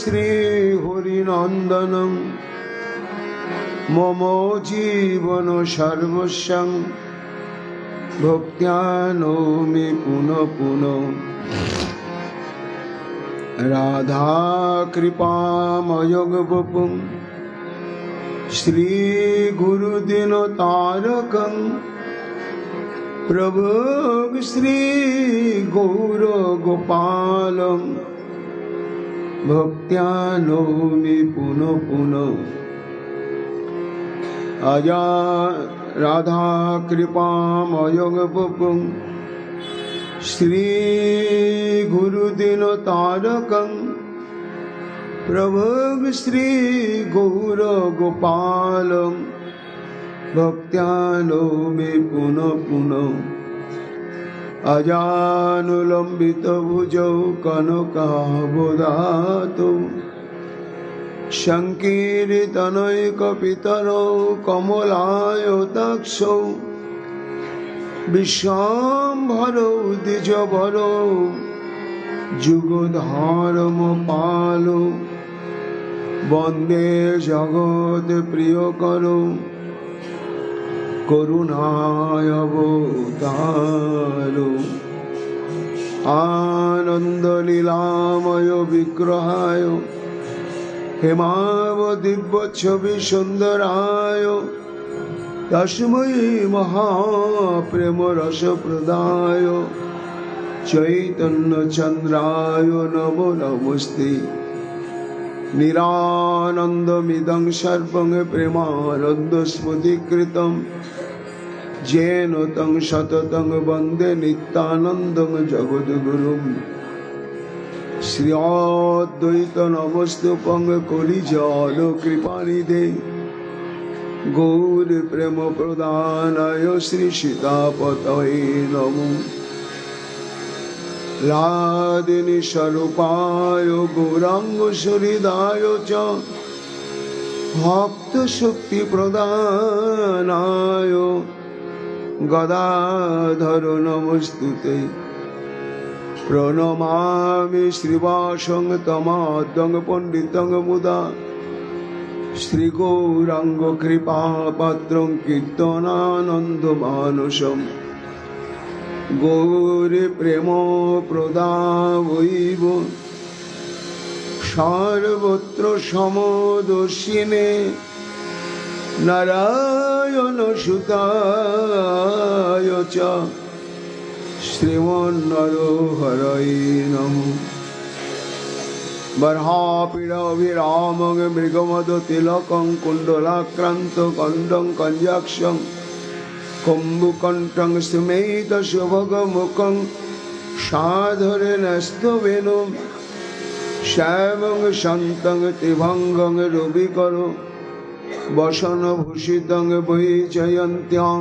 श्री हरिनंदनम मम जीवन सर्वस्वं भक्त्या नौमि पुनः पुनः राधा कृपामयगवपुं श्री गुरुदिन तारकं प्रभु श्री गौर गोपालं भक्त्या नौमि पुनः पुनः आजा राधा कृपामयगवपुं श्री गुरुदिन तारकं प्रभु श्री गौर गोपालं भक्त्या नौमि पुनः पुनः अजानुलंबित भुजौ कनकावदातौ संकीर्तनैकपितरौ कमलायताक्षौ विश्वाम्भरौ द्विजवरौ जुगधर्मपालौ वन्दे जगत्प्रियकरौ करुणावतारौ आनन्दलीलामय विग्रहाय हेमावदिव्यच्छविसुन्दराय तस्मै महाप्रेम रसप्रदाय चैतन्यचन्द्राय नमो नमस्ते निरानन्दमिदं सर्वं प्रेमानन्दस्मृतिकृतं येन तं सततं वन्दे नित्यानन्दं जगद्गुरुं श्री अद्वैत नमस्तुभं कलिजाल कृपानिधे गौर प्रेम प्रदानाय श्री सीतापतये नमो लादिनी स्वरूपाय गौरांग सुहृदाय च भक्त शक्ति प्रदानाय गदाधर नमस्तुते प्रणमामि श्रीवासं तमाद्यं पंडितं मुदा श्री गौरांग कृपा पात्रं कीर्तनानन्दमानसं गौरी प्रेम प्रदावैव सर्वत्र समदर्शिने नारायण सुताय च श्रीमन्नरहरये नमः बर्हापीडाभिरामं मृगमदतिलकं कुण्डलाक्रान्तकण्डं कञ्जाक्षं कुम्भकण्ठं स्मेतशुभगमुखं साधरेणस्तवेनुं श्यामं शान्तं त्रिभङ्गं रविकरो वसनभूषितं वैजयन्त्यां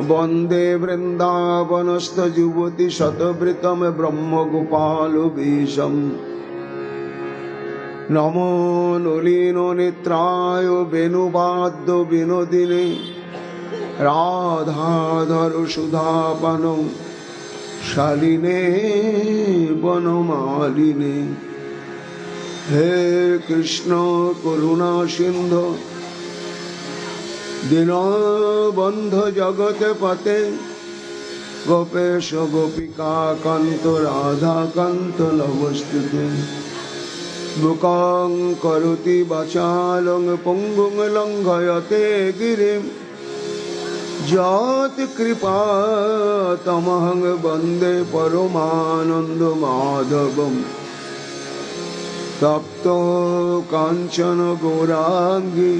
वन्दे वृन्दावनस्थयुवति शतवृतं ब्रह्मगोपालवेशम् नमो नलिनो नेत्राय वेणुवाद्य विनोदिने राधाधर सुधापनो शालिने वनमालिने हे कृष्ण करुणा सिंधु दीनबन्धु जगत्पते गोपेश गोपिका कान्त राधा कान्त नमस्तुते बुकं करोति वाचालं पुंगुं लंघयते गिरिं यत्कृपा तमहं वन्दे परमानन्दमाधवम् तप्तो कांचन गौरांगी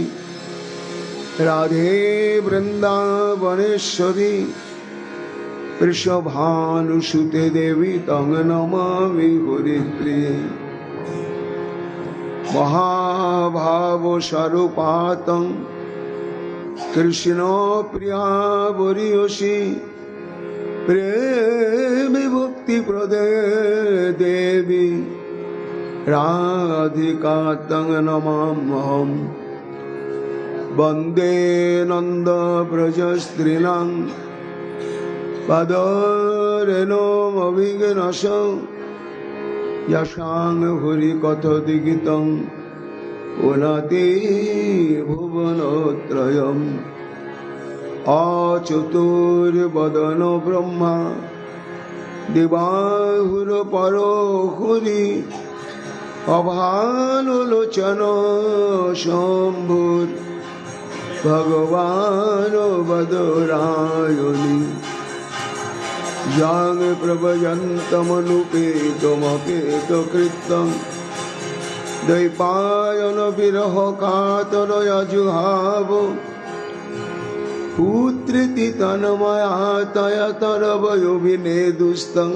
राधे वृंदावनेश्वरी वृषभानुसुते देवी तं नमामि हरिप्रिये महाभाव स्वरूपातं कृष्ण प्रिया वरीयसी प्रेम भक्ति प्रदे देवी राधिका तं नमाम्यहम् वन्दे नंद ब्रज स्त्रीणां पदरेणुमभिघ्नस्य यशांग हरि कथोदिगितं उन्नति भुवनत्रयम् अचतुर्वदनो ब्रह्मा दिवाहुरपरो हरि अभानुलोचनो शम्भुर् भगवान् वदरायणि यां प्रभयन्तमनुपेतमपेतकृतं दैपायन विरह कातरयजुहाव पुत्रिति तन्मयातयतरवयोभिनेदुस्तं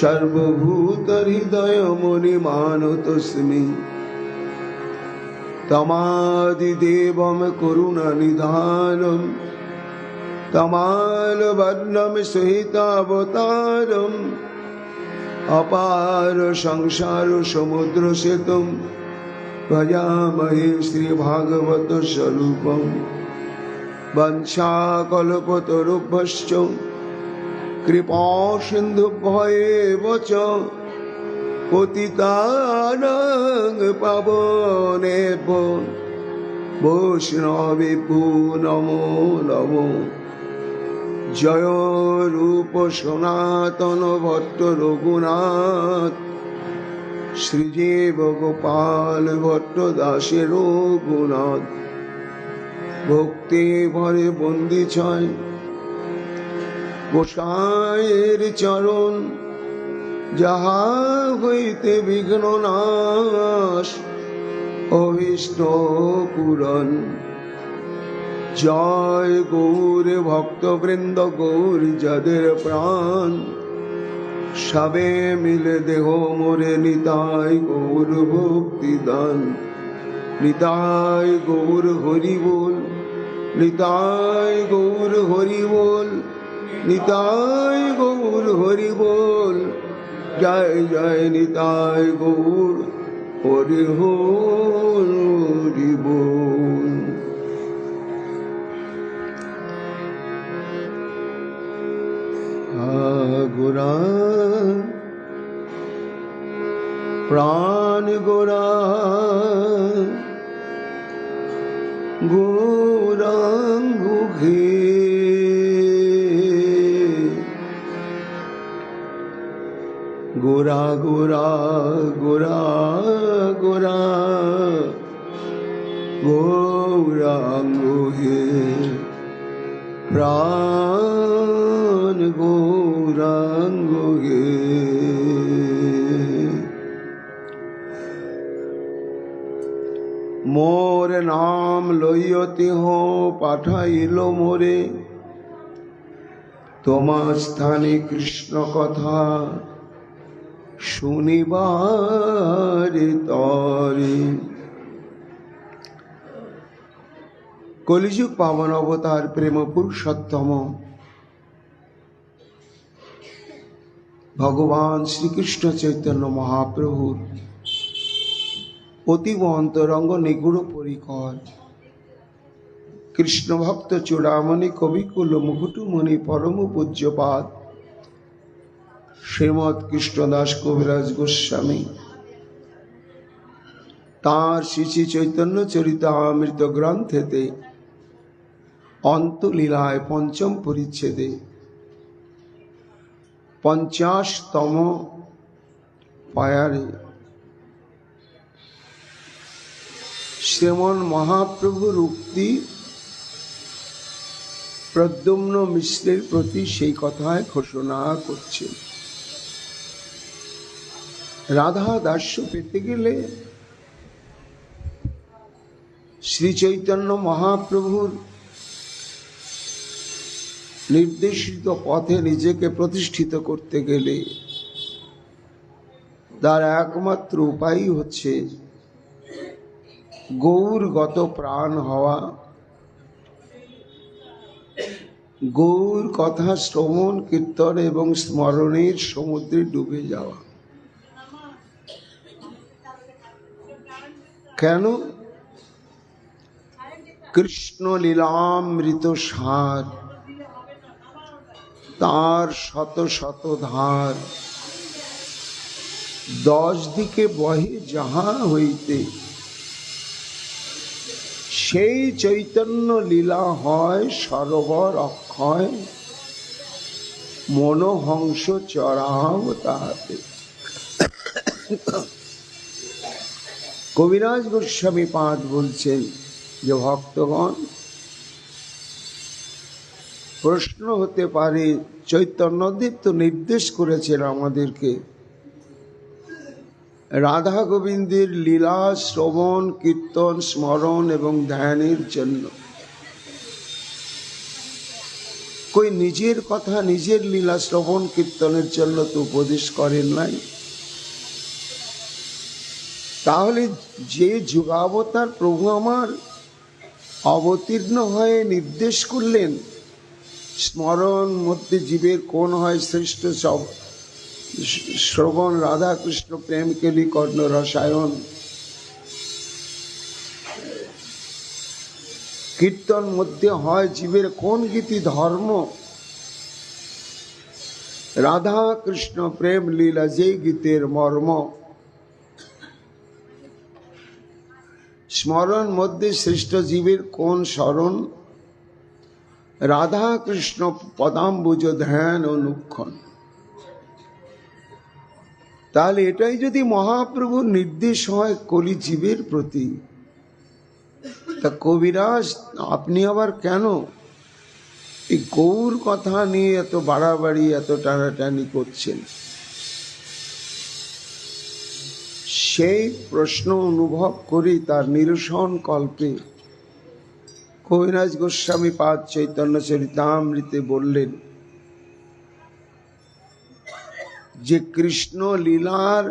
सर्वभूतहृदयमुनिमानतोऽस्मि तमादिदेवं करुणनिधानं तमालवर्णं सहितावतारम् अपार संसार समुद्र सेतुं भजामहे श्रीभागवत स्वरूपम् वंशाकल्पतरुभ्यश्च कृपा सिन्धुभ्येव च पतितानां पावनेभ्यो वैष्णवेभ्यो नमो नमो। जय रूप सनातन भट्ट रघुनाथ श्रीजीव गोपाल भट्ट दासे रघुनाथ भक्ति भरे बंदी छाय गोसाइर चरण যাহা হইতে বিঘ্ন নাশ অভীষ্ট পূরণ। জয় গৌর ভক্তবৃন্দ গৌর যাদের প্রাণ সবে মিলে দেহ মোরে নিতাই গৌর ভক্তি দান। নিতাই গৌর হরি বল, নিতাই গৌর হরি বল, নিতাই গৌর হরি বল। জয় জয় নিতাই গৌর হরি হরি বল। গোরা প্রাণ গোরা গৌরাঙ্গ ঘে গোরা গোরা গোরা গোরা গৌরাঙ্গ হে প্রাণ গৌরাঙ্গ হে। মোর নাম লইয়তি হো পাঠাইল মোরে তোমার স্থানে কৃষ্ণ কথা শুনিবারে তরে। কলিযুগ পাবন অবতার প্রেম পুরুষোত্তম ভগবান শ্রীকৃষ্ণ চৈতন্য মহাপ্রভুর অতীব অন্তরঙ্গ নিগুড় পরিকর কৃষ্ণ ভক্ত চূড়ামণি কবিকুল মুকুটুমণি পরম পূজ্যপাদ শ্রীমৎ কৃষ্ণদাস কবিরাজ গোস্বামী তাঁর শ্রী শ্রী চৈতন্য চরিতামৃত গ্রন্থেতে অন্তলীলায় পঞ্চম পরিচ্ছেদে 50তম পায়ারে শ্রীমন মহাপ্রভুর উক্তি প্রদ্যুম্ন মিশ্রের প্রতি সেই কথায় ঘোষণা করছে। রাধা দাস্য পেতে গেলে শ্রী চৈতন্য মহাপ্রভুর নির্দেশিত পথে নিজেকে প্রতিষ্ঠিত করতে গেলে তার একমাত্র উপায় হচ্ছে গৌরগত প্রাণ হওয়া, গৌর কথা শ্রবণ কীর্তন এবং স্মরণের সমুদ্রে ডুবে যাওয়া। কেন? কৃষ্ণ লীলামৃত সার, তার শত শত ধার 10 দিকে বহে যাহা হইতে, সেই চৈতন্য লীলা হয় সরোবর অক্ষয়, মনোহংস চরাও তাহাতে। কবিরাজ গোস্বামী পাদ বলছেন যে ভক্তগণ, প্রশ্ন হতে পারে চৈতন্যদেব তো নির্দেশ করেছেন আমাদেরকে রাধা গোবিন্দের লীলা শ্রবণ কীর্তন স্মরণ এবং ধ্যানের জন্য। কই নিজের কথা নিজের লীলা শ্রবণ কীর্তনের জন্য তো উপদেশ করেন নাই। তাহলে যে যুগাবতার প্রভু আমার অবতীর্ণ হয়ে নির্দেশ করলেন স্মরণ মধ্যে জীবের কোন হয় শ্রেষ্ঠ সব, শ্রবণ রাধা কৃষ্ণ প্রেম কেলি কর্ণ রসায়ন, কীর্তন মধ্যে হয় জীবের কোন গীতি ধর্ম, রাধা কৃষ্ণ প্রেম লীলা যেই গীতের মর্ম, স্মরণ মধ্যে শ্রেষ্ঠ জীবের কোন শরণ, রাধা কৃষ্ণ পদাম্বুজ ধ্যান অনুক্ষণ। তাহলে এটাই যদি মহাপ্রভুর নির্দেশ হয় কলি জীবের প্রতি, তা কবিরাজ আপনি আবার কেন এই গৌর কথা নিয়ে এত বাড়াবাড়ি এত টানাটানি করছেন? সেই প্রশ্ন অনুভব করি তার নিরসন কল্পে কবিরাজ গোস্বামী পাদ চৈতন্য চরিতামৃতে বললেন যে কৃষ্ণ লীলার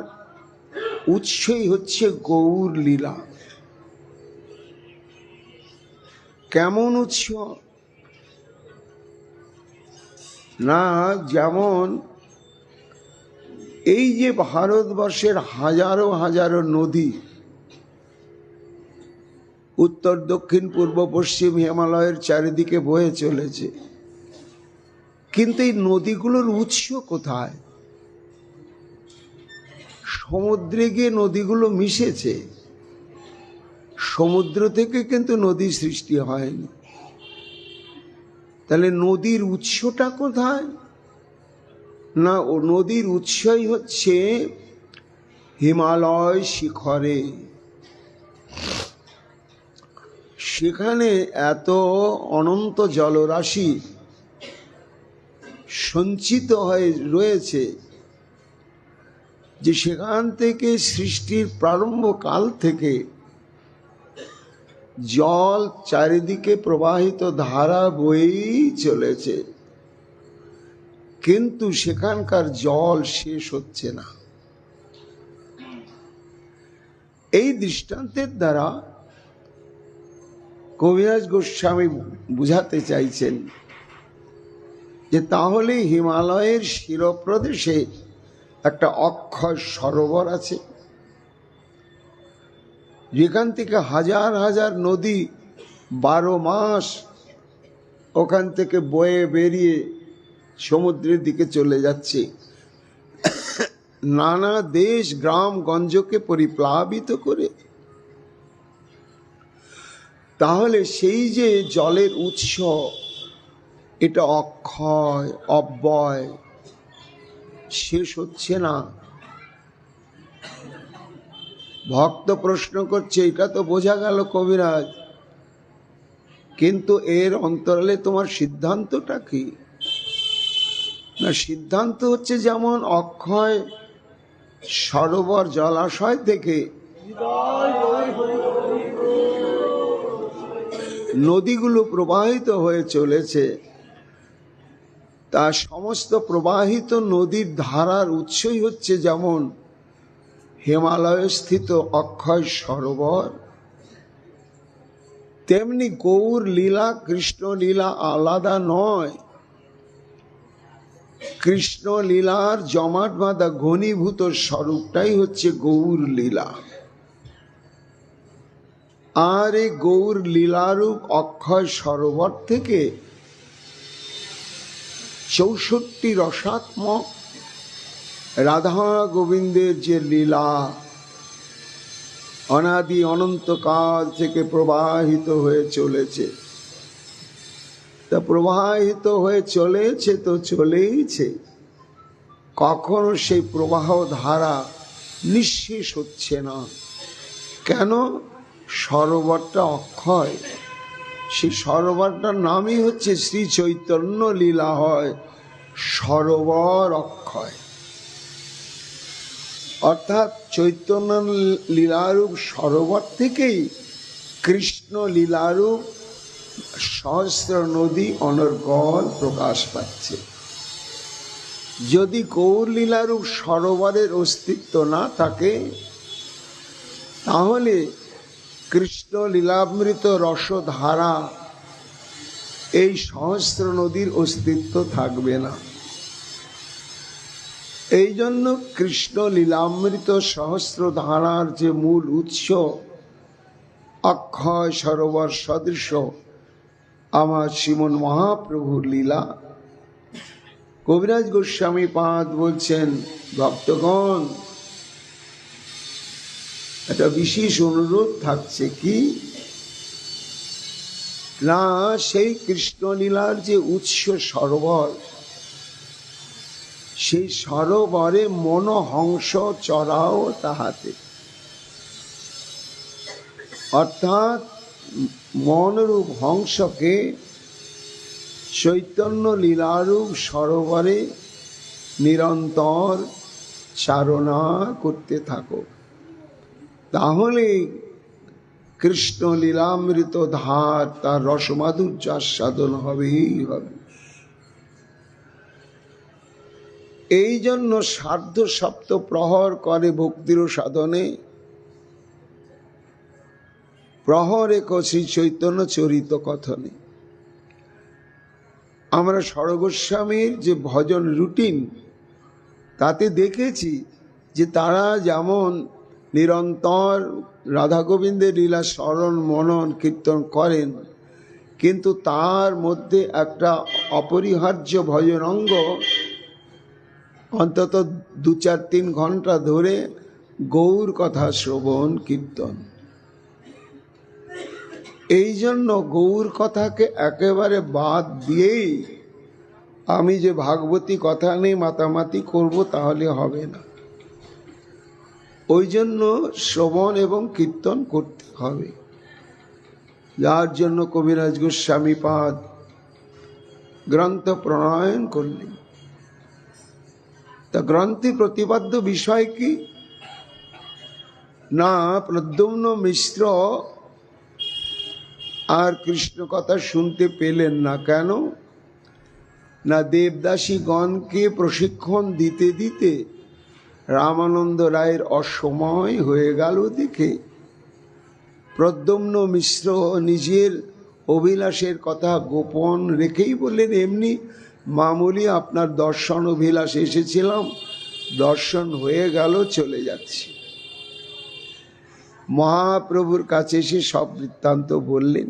উৎসই হচ্ছে গৌর লীলা। কেমন উৎস? না, যেমন এই যে ভারতবর্ষের হাজারো হাজারো নদী উত্তর দক্ষিণ পূর্ব পশ্চিম হিমালয়ের চারিদিকে বয়ে চলেছে, কিন্তু এই নদীগুলোর উৎস কোথায়? সমুদ্রে গিয়ে নদীগুলো মিশেছে, সমুদ্র থেকে কিন্তু নদী সৃষ্টি হয়নি। তাহলে নদীর উৎসটা কোথায়? না, ও নদীর উৎসই হচ্ছে হিমালয় শিখরে। সেখানে এত অনন্ত জলরাশি সঞ্চিত হয়ে রয়েছে যে সেখান থেকে সৃষ্টির প্রারম্ভ কাল থেকে জল চারিদিকে প্রবাহিত ধারা বয়েই চলেছে, কিন্তু সেখানকার জল শেষ হচ্ছে না। এই দৃষ্টান্তের দ্বারা কবিরাজ গোস্বামী বুঝাতে চাইছেন যে তাহলে হিমালয়ের শিরপ্রদেশে একটা অক্ষয় সরোবর আছে, যেখান থেকে হাজার হাজার নদী 12 মাস ওখান থেকে বয়ে বেরিয়ে সমুদ্রের দিকে চলে যাচ্ছে, নানা দেশ গ্রাম গঞ্জকে পরিপ্লাবিত করে। তাহলে সেই যে জলের উৎস, এটা অক্ষয় অব্যয়, শেষ হচ্ছে না। ভক্ত প্রশ্ন করছে, এটা তো বোঝা গেল কবিরাজ, কিন্তু এর অন্তরালে তোমার সিদ্ধান্তটা কি? না, সিদ্ধান্ত হচ্ছে যেমন অক্ষয় সরোবর জলাশয় থেকে নদীগুলো প্রবাহিত হয়ে চলেছে, তা সমস্ত প্রবাহিত নদীর ধারার উৎসই হচ্ছে যেমন হিমালয়ে স্থিত অক্ষয় সরোবর, তেমনি গৌর লীলা কৃষ্ণ লীলা আলাদা নয়। কৃষ্ণ লীলার জমাট বাঁধা ঘনীভূত স্বরূপটাই হচ্ছে গৌর লীলা। আর এই গৌর লীলারূপ অক্ষয় সরোবর থেকে 64 রসাত্মক রাধা গোবিন্দের যে লীলা অনাদি অনন্তকাল থেকে প্রবাহিত হয়ে চলেছে, তা প্রবাহিত হয়ে চলেছে তো চলেইছে, কখনো সেই প্রবাহ ধারা নিঃশেষ হচ্ছে না। কেন? সরোবরটা অক্ষয়। সেই সরোবরটার নামই হচ্ছে শ্রী চৈতন্য লীলা হয় সরোবর অক্ষয়। অর্থাৎ চৈতন্য লীলারূপ সরোবর থেকেই কৃষ্ণ লীলারূপ সহস্র নদী অনর্গল প্রকাশ পাচ্ছে। যদি গৌর লীলারূপ সরোবরের অস্তিত্ব না থাকে, তাহলে কৃষ্ণ লীলামৃত রসধারা এই সহস্র নদীর অস্তিত্ব থাকবে না। এই জন্য কৃষ্ণ লীলামৃত সহস্র ধারার যে মূল উৎস অক্ষয় সরোবর সদৃশ আমার শ্রীমন মহাপ্রভুর লীলা। কবিরাজ গোস্বামী পাদ বলছেন, ভক্তগণ, একটা বিশেষ অনুরোধ থাকছে কি না, সেই কৃষ্ণলীলার যে উৎস সরোবর, সেই সরোবরে মনোহংস চড়াও তাহাতে। অর্থাৎ মনরূপ হংসকে চৈতন্য লীলারূপ সরোবরে নিরন্তর চারণা করতে থাকো, তাহলে কৃষ্ণ লীলামৃত ধার তার রসমাধুর্য আস্বাদন হবেই হবে। এই জন্য সার্ধ সপ্ত প্রহর করে ভক্তির সাধনে প্রহর এক শ্রী চৈতন্য চরিত কথনে। আমরা সরগোস্বামীর যে ভজন রুটিন, তাতে দেখেছি যে তারা যেমন নিরন্তর রাধা গোবিন্দের লীলা স্মরণ মনন কীর্তন করেন, কিন্তু তার মধ্যে একটা অপরিহার্য ভজন অঙ্গ অন্তত 2-4-3 ঘন্টা ধরে গৌর কথা শ্রবণ কীর্তন। এই জন্য গৌর কথাকে একেবারে বাদ দিয়েই আমি যে ভাগবতী কথা নিয়ে মাতামাতি করব তাহলে হবে না। ওই জন্য শ্রবণ এবং কীর্তন করতে হবে, যার জন্য কবিরাজ গোস্বামী পাদ গ্রন্থ প্রণয়ন করলেন। তা গ্রন্থে প্রতিপাদ্য বিষয় কি না, প্রদ্যুম্ন মিশ্র আর কৃষ্ণ কথা শুনতে পেলেন না। কেন না, দেবদাসীগণকে প্রশিক্ষণ দিতে দিতে রামানন্দ রায়ের অসময় হয়ে গেল দেখে প্রদ্যুম্ন মিশ্র নিজের অভিলাষের কথা গোপন রেখেই বললেন, এমনি মামুলি আপনার দর্শন অভিলাষ এসেছিলাম, দর্শন হয়ে গেল, চলে যাচ্ছি। মহাপ্রভুর কাছে এসে সব বৃত্তান্ত বললেন।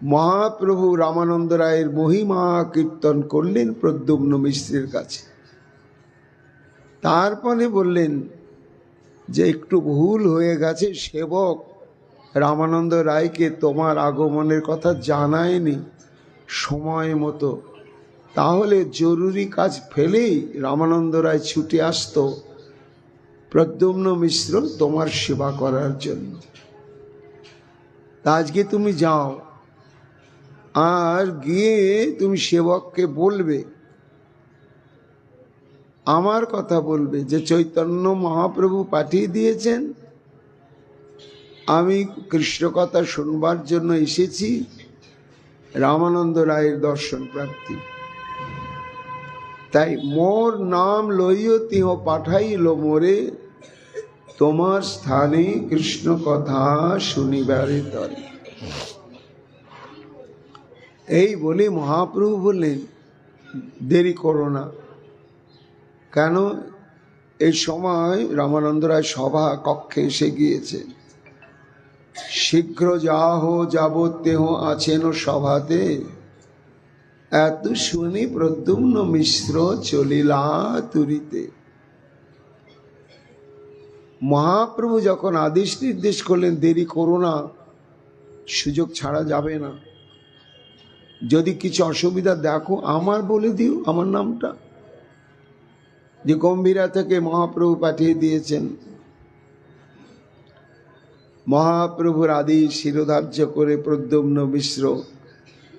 মহাপ্রভু রামানন্দ রায়ের মহিমা কীর্তন করলেন প্রদ্যুম্ন মিশ্রের কাছে। তারপরে বললেন যে একটু ভুল হয়ে গেছে, সেবক রামানন্দ রায়কে তোমার আগমনের কথা জানায়নি সময় মতো, তাহলে জরুরি কাজ ফেলেই রামানন্দ রায় ছুটে আসতো প্রদ্যুম্ন মিশ্র তোমার সেবা করার জন্য। তা আজকে তুমি যাও, আর গিয়ে তুমি সেবককে বলবে, আমার কথা বলবে যে চৈতন্য মহাপ্রভু পাঠিয়ে দিয়েছেন, আমি কৃষ্ণ কথা শুনবার জন্য এসেছি, রামানন্দ রায়ের দর্শন প্রাপ্তি। তাই মোর নাম লইও তিহ পাঠাইল মোরে, তোমার স্থানে কৃষ্ণ কথা শুনিবারে তরে। এই বলে মহাপ্রভু বললেন, দেরি করো না। কেন? এই সময় রামানন্দ রায় সভা কক্ষে এসে গিয়েছে। শীঘ্র যাহ যাবতেহ আছেন সভাতে, এত শুনি প্রদ্যুম্ন মিশ্র চলিলা তুরিতে। মহাপ্রভু যখন আদেশ নির্দেশ করলেন, দেরি করো না, সুযোগ ছাড়া যাবে না, যদি কিছু অসুবিধা দেখো আমার বলে দিও আমার নামটা, যে গম্ভীরা থেকে মহাপ্রভু পাঠিয়ে দিয়েছেন। মহাপ্রভুর আদেশ শিরোধার্য করে প্রদ্যুম্ন মিশ্র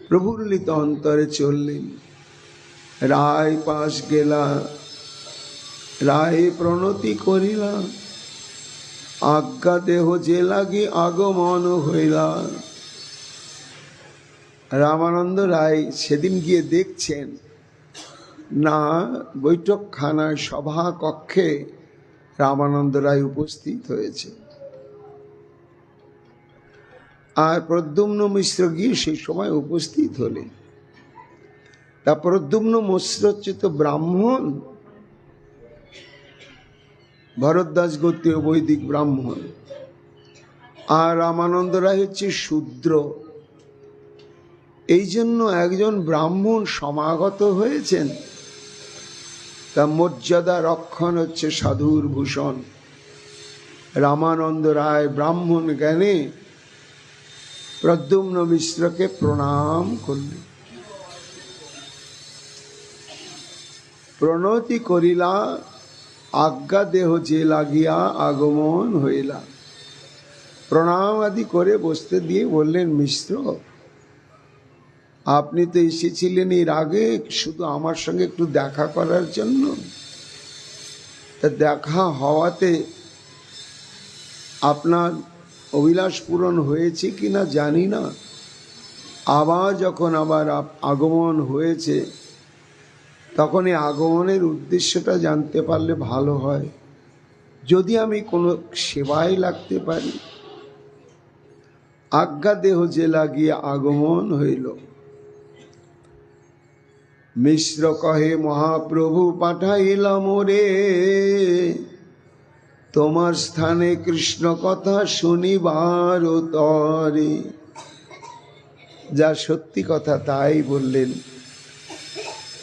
প্রফুল্লিত অন্তরে চললেন। রায় পাশ গেলা, রায় প্রণতি করিলা, আজ্ঞা দেহ যে লাগি আগমন হইলা। রামানন্দ রায় সেদিন গিয়ে দেখছেন না, বৈঠকখানায় সভা কক্ষে রামানন্দ রায় উপস্থিত হয়েছে, আর প্রদ্যুম্ন মিশ্র গিয়ে সেই সময় উপস্থিত হলেন। তা প্রদ্যুম্ন মিশ্র হচ্ছে তো ব্রাহ্মণ, ভরদ্বাজ গোত্রীয় বৈদিক ব্রাহ্মণ, আর রামানন্দ রায় হচ্ছে শূদ্র। এই জন্য একজন ব্রাহ্মণ সমাগত হয়েছেন, তা মর্যাদা রক্ষণ হচ্ছে সাধুর ভূষণ। রামানন্দ রায় ব্রাহ্মণ জ্ঞানে প্রদ্যুম্ন মিশ্রকে প্রণাম করলেন। প্রণতি করিলা, আজ্ঞা দেহ যে লাগিয়া আগমন হইলা। প্রণাম আদি করে বসতে দিয়ে বললেন, মিশ্র আপনি তো এসেছিলেন এর আগে শুধু আমার সঙ্গে একটু দেখা করার জন্য, তা দেখা হওয়াতে আপনার অভিলাষ পূরণ হয়েছে কিনা জানি না, আবার যখন আবার আগমন হয়েছে তখন এই আগমনের উদ্দেশ্যটা জানতে পারলে ভালো হয়, যদি আমি কোনো সেবায় লাগতে পারি। আজ্ঞা দেহ যে লাগিয়া আগমন হইল। মিশ্র কহে, মহাপ্রভু পাঠাইলা মোরে, তোমার স্থানে কৃষ্ণ কথা শুনিবার তরে। যা সত্যি কথা তাই বললেন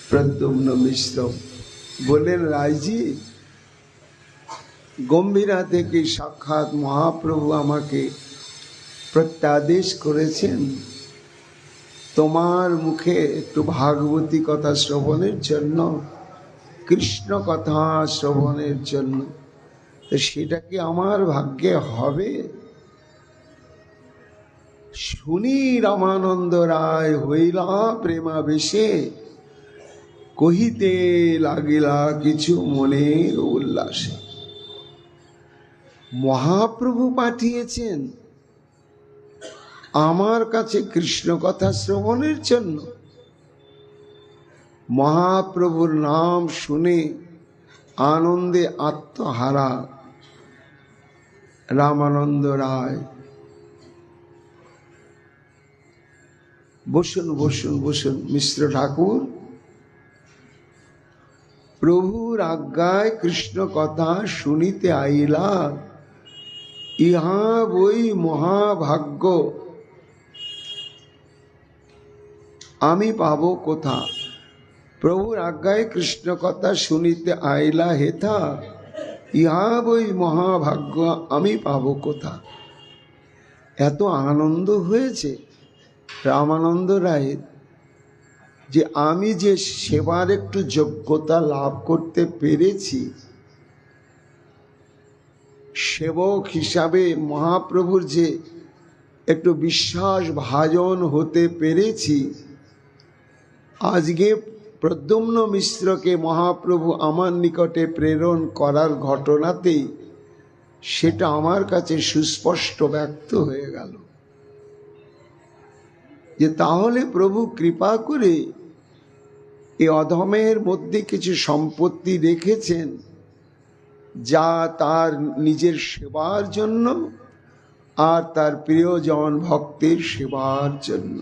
প্রদ্যুম্ন মিশ্র। বললেন, রায়জি, গম্ভীরা থেকে সাক্ষাৎ মহাপ্রভু আমাকে প্রত্যাদেশ করেছেন তোমার মুখে একটু ভাগবতী কথা শ্রবণের জন্য, কৃষ্ণ কথা শ্রবণের জন্য। তো সেটা কি আমার ভাগ্যে হবে? শুনি রামানন্দ রায় হইলা প্রেমাবেশে, কহিতে লাগিলা কিছু মনের উল্লাসে। মহাপ্রভু পাঠিয়েছেন আমার কাছে কৃষ্ণ কথা শ্রবণের জন্য। মহাপ্রভুর নাম শুনে আনন্দে আত্মহারা রামানন্দ রায়। বসুন বসুন বসুন মিশ্র ঠাকুর। প্রভুর আজ্ঞায় কৃষ্ণ কথা শুনিতে আইলা, ইহা বই মহাভাগ্য আমি পাবো কোথা। প্রভুর আজ্ঞায় কৃষ্ণ কথা শুনিতে আইলা হেথা, ইহা বই মহাভাগ্য আমি পাবো কোথা। এত আনন্দ হয়েছে রামানন্দ রায়ের, যে আমি যে সেবার একটু যোগ্যতা লাভ করতে পেরেছি, সেবক হিসাবে মহাপ্রভুর যে একটু বিশ্বাস ভাজন হতে পেরেছি, আজকে প্রদ্যুম্ন মিশ্রকে মহাপ্রভু আমার নিকটে প্রেরণ করার ঘটনাতেই সেটা আমার কাছে সুস্পষ্ট ব্যক্ত হয়ে গেল, যে তাহলে প্রভু কৃপা করে এই অধমের মধ্যে কিছু সম্পত্তি রেখেছেন, যা তার নিজের সেবার জন্য আর তার প্রিয়জন ভক্তের সেবার জন্য।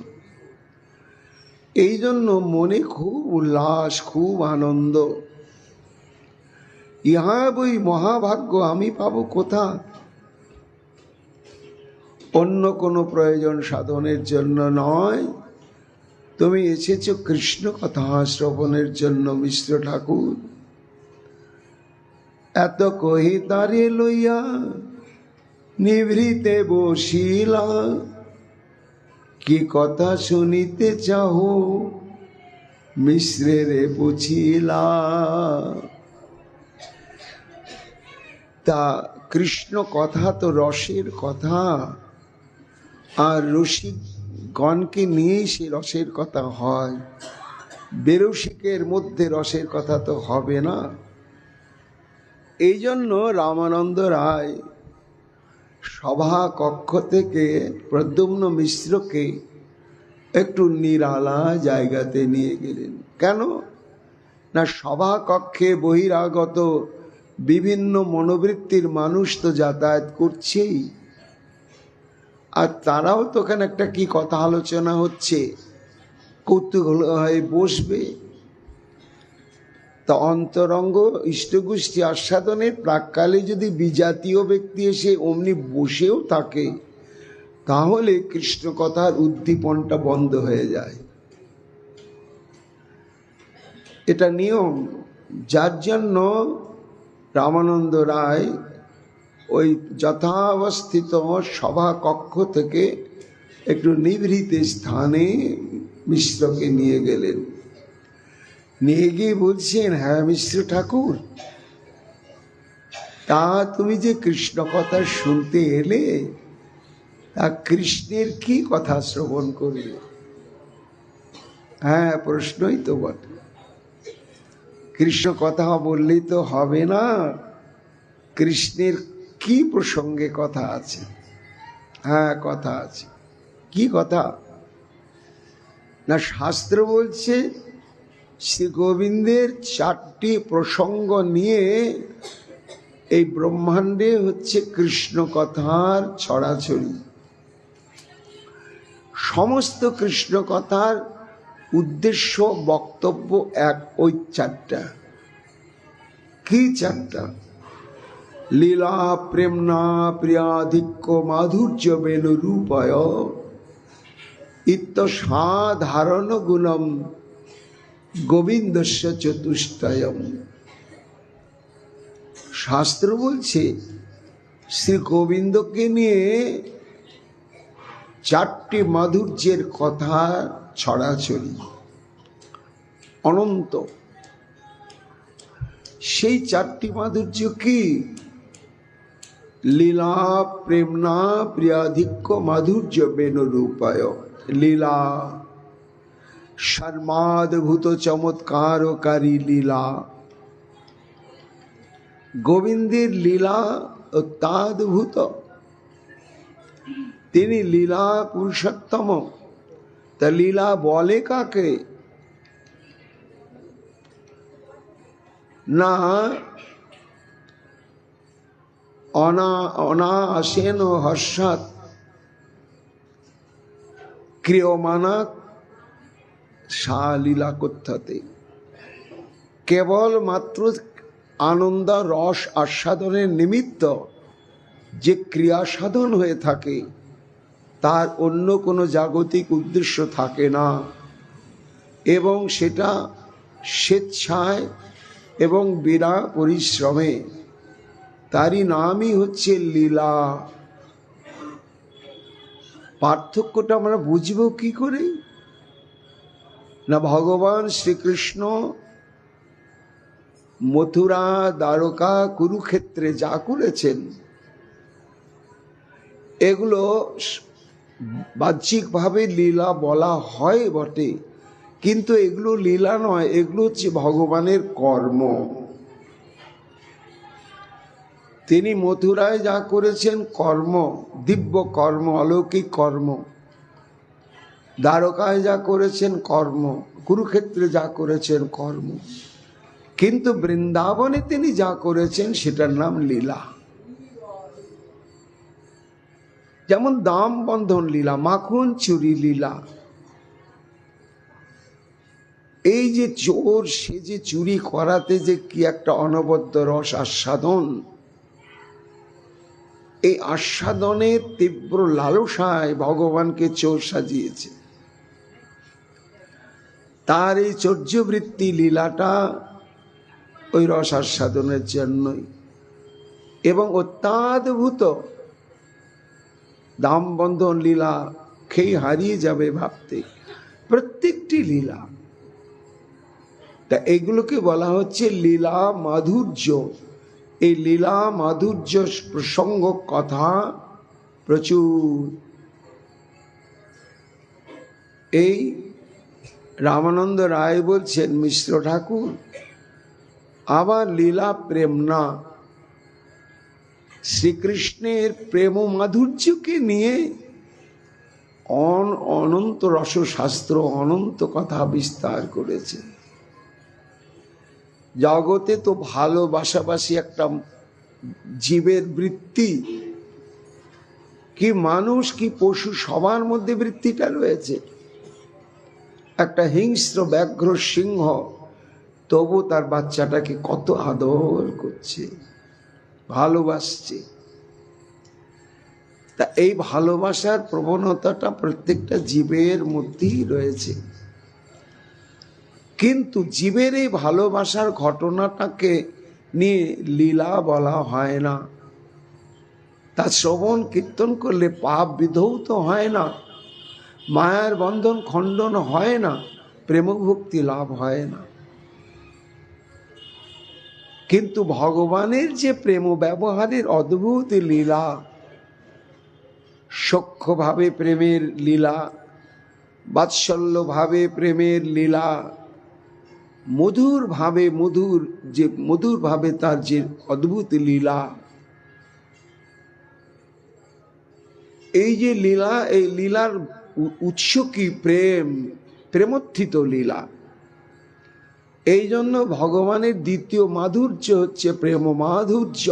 এই জন্য মনে খুব উল্লাস, খুব আনন্দ। ইহা বই মহাভাগ্য আমি পাবো কোথা। অন্য কোনো প্রয়োজন সাধনের জন্য নয়, তুমি এসেছো কৃষ্ণ কথা শ্রবণের জন্য মিশ্র ঠাকুর। এত কহি তারে লইয়া নিভৃতে বসিলা, কি কথা শুনিতে চাহ মিশ্রেরে বুঝিলা। তা কৃষ্ণ কথা তো রসের কথা, আর রসিকগণকে নিয়েই সে রসের কথা হয়, বেরসিকের মধ্যে রসের কথা তো হবে না। এই জন্য রামানন্দ রায় সভা কক্ষ থেকে প্রদ্যুম্ন মিশ্রকে একটু নিরালা জায়গাতে নিয়ে গেলেন। কেন না, সভা কক্ষে বহিরাগত বিভিন্ন মনোবৃত্তির মানুষ তো যাতায়াত করছেই, আর তারাও তো ওখানে একটা কি কথা আলোচনা হচ্ছে, কৌতূহল হয়ে বসবে। তা অন্তরঙ্গ ইষ্টগোষ্ঠী আস্বাদনের প্রাককালে যদি বিজাতীয় ব্যক্তি এসে অমনি বসেও থাকে, তাহলে কৃষ্ণ কথার উদ্দীপনটা বন্ধ হয়ে যায়। এটা নিয়ম, যার জন্য রামানন্দ রায় ওই যথাবস্থিত সভা কক্ষ থেকে একটু নিভৃত স্থানে মিশ্রকে নিয়ে গেলেন। নিয়ে গিয়ে বলছেন, হ্যাঁ মিশ্র ঠাকুর, তা তুমি যে কৃষ্ণ কথা শুনতে এলে, তা কৃষ্ণের কি কথা শ্রবণ করবে? হ্যাঁ, প্রশ্নই তো বটে। কৃষ্ণ কথা বললেই তো হবে না, কৃষ্ণের কি প্রসঙ্গে কথা আছে? হ্যাঁ, কথা আছে। কি কথা? না, শাস্ত্র বলছে শ্রী গোবিন্দের 4টি প্রসঙ্গ নিয়ে এই ব্রহ্মাণ্ডে হচ্ছে কৃষ্ণ কথার ছড়াছড়ি। সমস্ত কৃষ্ণ কথার উদ্দেশ্য বক্তব্য এক, ওই 4টা। কি 4টা? লীলা প্রেমনা প্রিয়াধিক্য মাধুর্য বেনুরূপয় ইত্য সাধারণ গুণম গোবিন্দস্য চতুষ্টয়ম। শাস্ত্র বলছে শ্রী গোবিন্দকে নিয়ে 4টি মাধুর্যের কথা ছড়াছড়ি অনন্ত। সেই 4টি মাধুর্য কি? লীলা প্রেমনা প্রিয়াধিক্য মাধুর্য বেনুরূপায়। লীলা, সর্বাদ্ভুত চমৎকারকারী লীলা। গোবিন্দের লীলা অত্যাদ্ভুত, তিনি লীলা পুরুষোত্তম। তা লীলা বলে কাকে? না অনাসেন হর্ষাৎ ক্রিয়মানা সা লীলা কথ্যতে। কেবল মাত্র আনন্দ রস আস্বাদনের নিমিত্ত যে ক্রিয়া সাধন হয়ে থাকে, তার অন্য কোনো জাগতিক উদ্দেশ্য থাকে না, এবং সেটা স্বেচ্ছায় এবং বিনা পরিশ্রমে। তারই নামই হচ্ছে লীলা। পার্থক্যটা আমরা বুঝবো কি করে? না, ভগবান শ্রীকৃষ্ণ মথুরা, দ্বারকা, কুরুক্ষেত্রে যা করেছেন, এগুলো বাহ্যিকভাবে লীলা বলা হয় বটে, কিন্তু এগুলো লীলা নয়, এগুলো হচ্ছে ভগবানের কর্ম। তিনি মথুরায় যা করেছেন কর্ম, দিব্য কর্ম, অলৌকিক কর্ম। দ্বারকায় যা করেছেন কর্ম, কুরুক্ষেত্রে যা করেছেন কর্ম। কিন্তু বৃন্দাবনে তিনি যা করেছেন সেটার নাম লীলা। যেমন দাম বন্ধন লীলা, মাখন চুরি লীলা। এই যে চোর সেজে চুরি করাতে যে কি একটা অনবদ্য রস আস্বাদন, এই আস্বাদনের তীব্র লালসায় ভগবানকে চোর সাজিয়েছে। তার এই চর্যবৃত্তি লীলাটা ওই রস আস্বাদনের জন্যই, এবং অত্যাদ্ভুত দামবন্ধন লীলা খেয়ে হারিয়ে যাবে ভাবতে, প্রত্যেকটি লীলা। তা এগুলোকে বলা হচ্ছে লীলা মাধুর্য। এই লীলা মাধুর্য প্রসঙ্গ কথা প্রচুর। এই রামানন্দ রায় বলছেন মিশ্র ঠাকুর, আবার লীলা প্রেম না, শ্রীকৃষ্ণের প্রেম মাধুর্যকে নিয়ে অনন্ত রসশাস্ত্র, অনন্ত কথা বিস্তার করেছে। জগতে তো ভালোবাসাবাসি একটা জীবের বৃত্তি, কি মানুষ কি পশু সবার মধ্যে বৃত্তিটা রয়েছে। একটা হিংস্র ব্যাঘ্র সিংহ তবু তার বাচ্চাটাকে কত আদর করছে, ভালোবাসছে। তা এই ভালোবাসার প্রবণতাটা প্রত্যেকটা জীবের মধ্যেই রয়েছে, কিন্তু জীবের এই ভালোবাসার ঘটনাটাকে নিয়ে লীলা বলা হয় না। তা শ্রবণ কীর্তন করলে পাপ বিধৌত হয় না, মায়ার বন্ধন খণ্ডন হয় না, প্রেমভক্তি লাভ হয় না। কিন্তু ভগবানের যে প্রেম ব্যবহারের অদ্ভুত লীলা, সখ্যভাবে প্রেমের লীলা, বাৎসল্যভাবে প্রেমের লীলা, মধুরভাবে তার যে অদ্ভুত লীলা, এই যে লীলা, এই লীলার উৎস কি? প্রেমোত্থিত লীলা। এই জন্য ভগবানের দ্বিতীয় মাধুর্য হচ্ছে প্রেম মাধুর্য,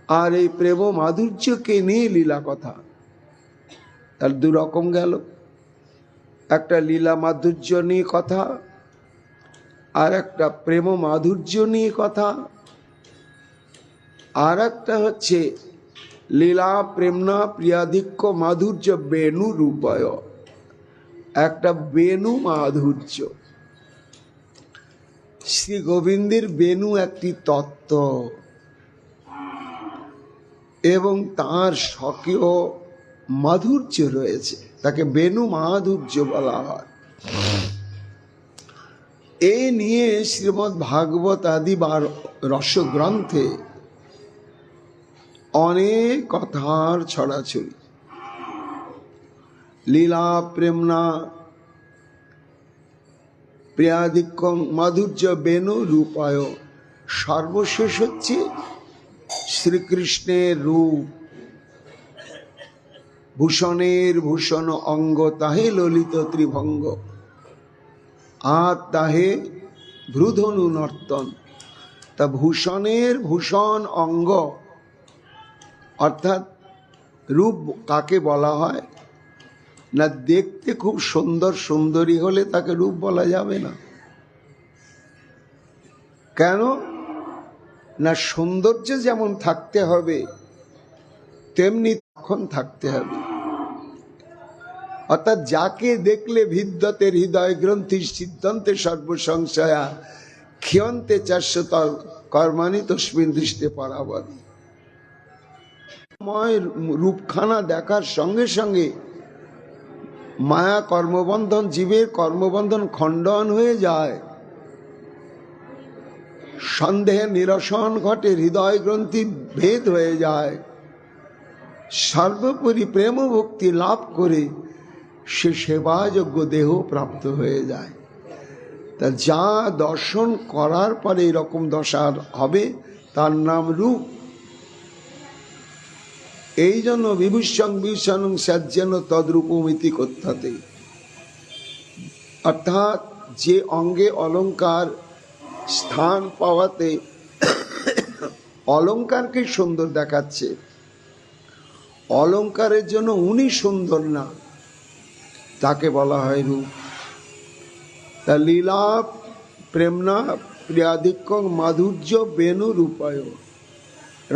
আর এই প্রেম মাধুর্যকে নিয়ে লীলা কথা। তার দু রকম গেল, একটা লীলা মাধুর্য নিয়ে কথা, আর একটা প্রেম মাধুর্য নিয়ে কথা, আর একটা হচ্ছে লীলা প্রেমনা প্রিয়াধিক্য মাধুর্য বেণু রূপয়, একটা বেণু মাধুর্য। শ্রী গোবিন্দের বেণু একটি তত্ত্ব, এবং তার স্বকীয় মাধুর্য রয়েছে, তাকে বেণু মাধুর্য বলা হয়। এই নিয়ে শ্রীমদ্ ভাগবত আদি বা রসগ্রন্থে অনেক কথার ছড়াছড়ি। লীলা প্রেমনা প্রিয়াধিক্য মাধুর্য বেণু রূপায়, সর্বশেষ হচ্ছে শ্রীকৃষ্ণের রূপ। ভূষণের ভূষণ অঙ্গ তাহে ললিত ত্রিভঙ্গ, আর তাহে ভ্রুধনু নর্তন। তা ভূষণের ভূষণ অঙ্গ অর্থাৎ রূপ কাকে বলা হয় না? দেখতে খুব সুন্দর সুন্দরী হলে তাকে রূপ বলা যাবে না। কেন না? সৌন্দর্য যেমন থাকতে হবে তেমনি তখন থাকতে হবে। অর্থাৎ যাকে দেখলে ভিদ্যতে হৃদয় গ্রন্থি সিদ্ধান্তে সর্বসংশয়া ক্ষিয়ন্তে চারশত কর্মাণি তস্মিন দৃষ্টে পরাবর। রূপখানা দেখার সঙ্গে সঙ্গে মায়া কর্মবন্ধন, জীবের কর্মবন্ধন খণ্ডন হয়ে যায়, সন্দেহের নিরসন ঘটে, হৃদয় গ্রন্থি ভেদ হয়ে যায়, সর্বোপরি প্রেম ভক্তি লাভ করে সে সেবাযোগ্য দেহ প্রাপ্ত হয়ে যায়। তা যা দর্শন করার পরে এরকম দশা হবে তার নাম রূপ। এই জন্য বিভূষণ বিভূষণ সাজ্জেন তদ্রূপমিতি কথাতে, অর্থাৎ যে অঙ্গে অলঙ্কার স্থান পাওয়াতে অলঙ্কারকে সুন্দর দেখাচ্ছে, অলঙ্কারের জন্য উনি সুন্দর না, তাকে বলা হয় রূপ। তা লীলা প্রেমনা প্রিয়াধিক্য মাধুর্য বেণু রূপায়।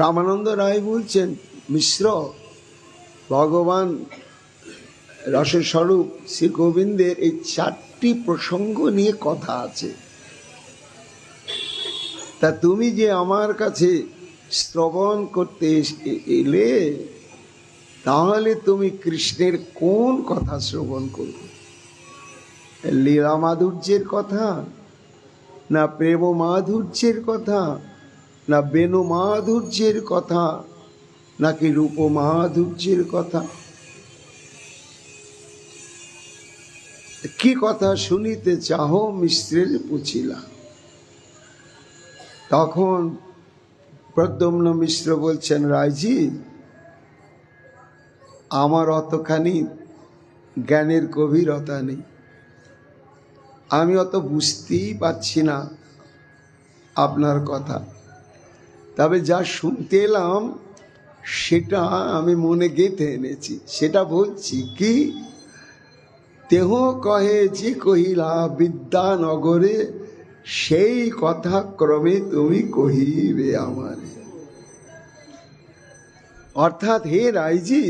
রামানন্দ রায় বলছেন, মিশ্র ভগবান রসস্বরূপ শ্রী গোবিন্দের এই 4টি প্রসঙ্গ নিয়ে কথা আছে। তা তুমি যে আমার কাছে শ্রবণ করতে এলে, তাহলে তুমি কৃষ্ণের কোন কথা শ্রবণ করবে? লীলা মাধুর্যের কথা, না প্রেম মাধুর্যের কথা, না বেণু মাধুর্যের কথা, নাকি রূপ মাধুর্যের কথা? কি কথা শুনিতে চাহ মিশ্রের পুছিলা। তখন প্রদ্যুম্ন মিশ্র বলছেন, রায়জি, আমার অতখানি জ্ঞানের গভীরতা নেই, আমি অত বুঝতেই পারছি না আপনার কথা। তবে যা শুনতে এলাম সেটা আমি মনে গেঁথে এনেছি, সেটা বলছি। কি? তেহ কহে যে কহিলা বিদ্যানগরে, সেই কথা ক্রমে তুমি কহিবে আমারে। অর্থাৎ হে রায়জি,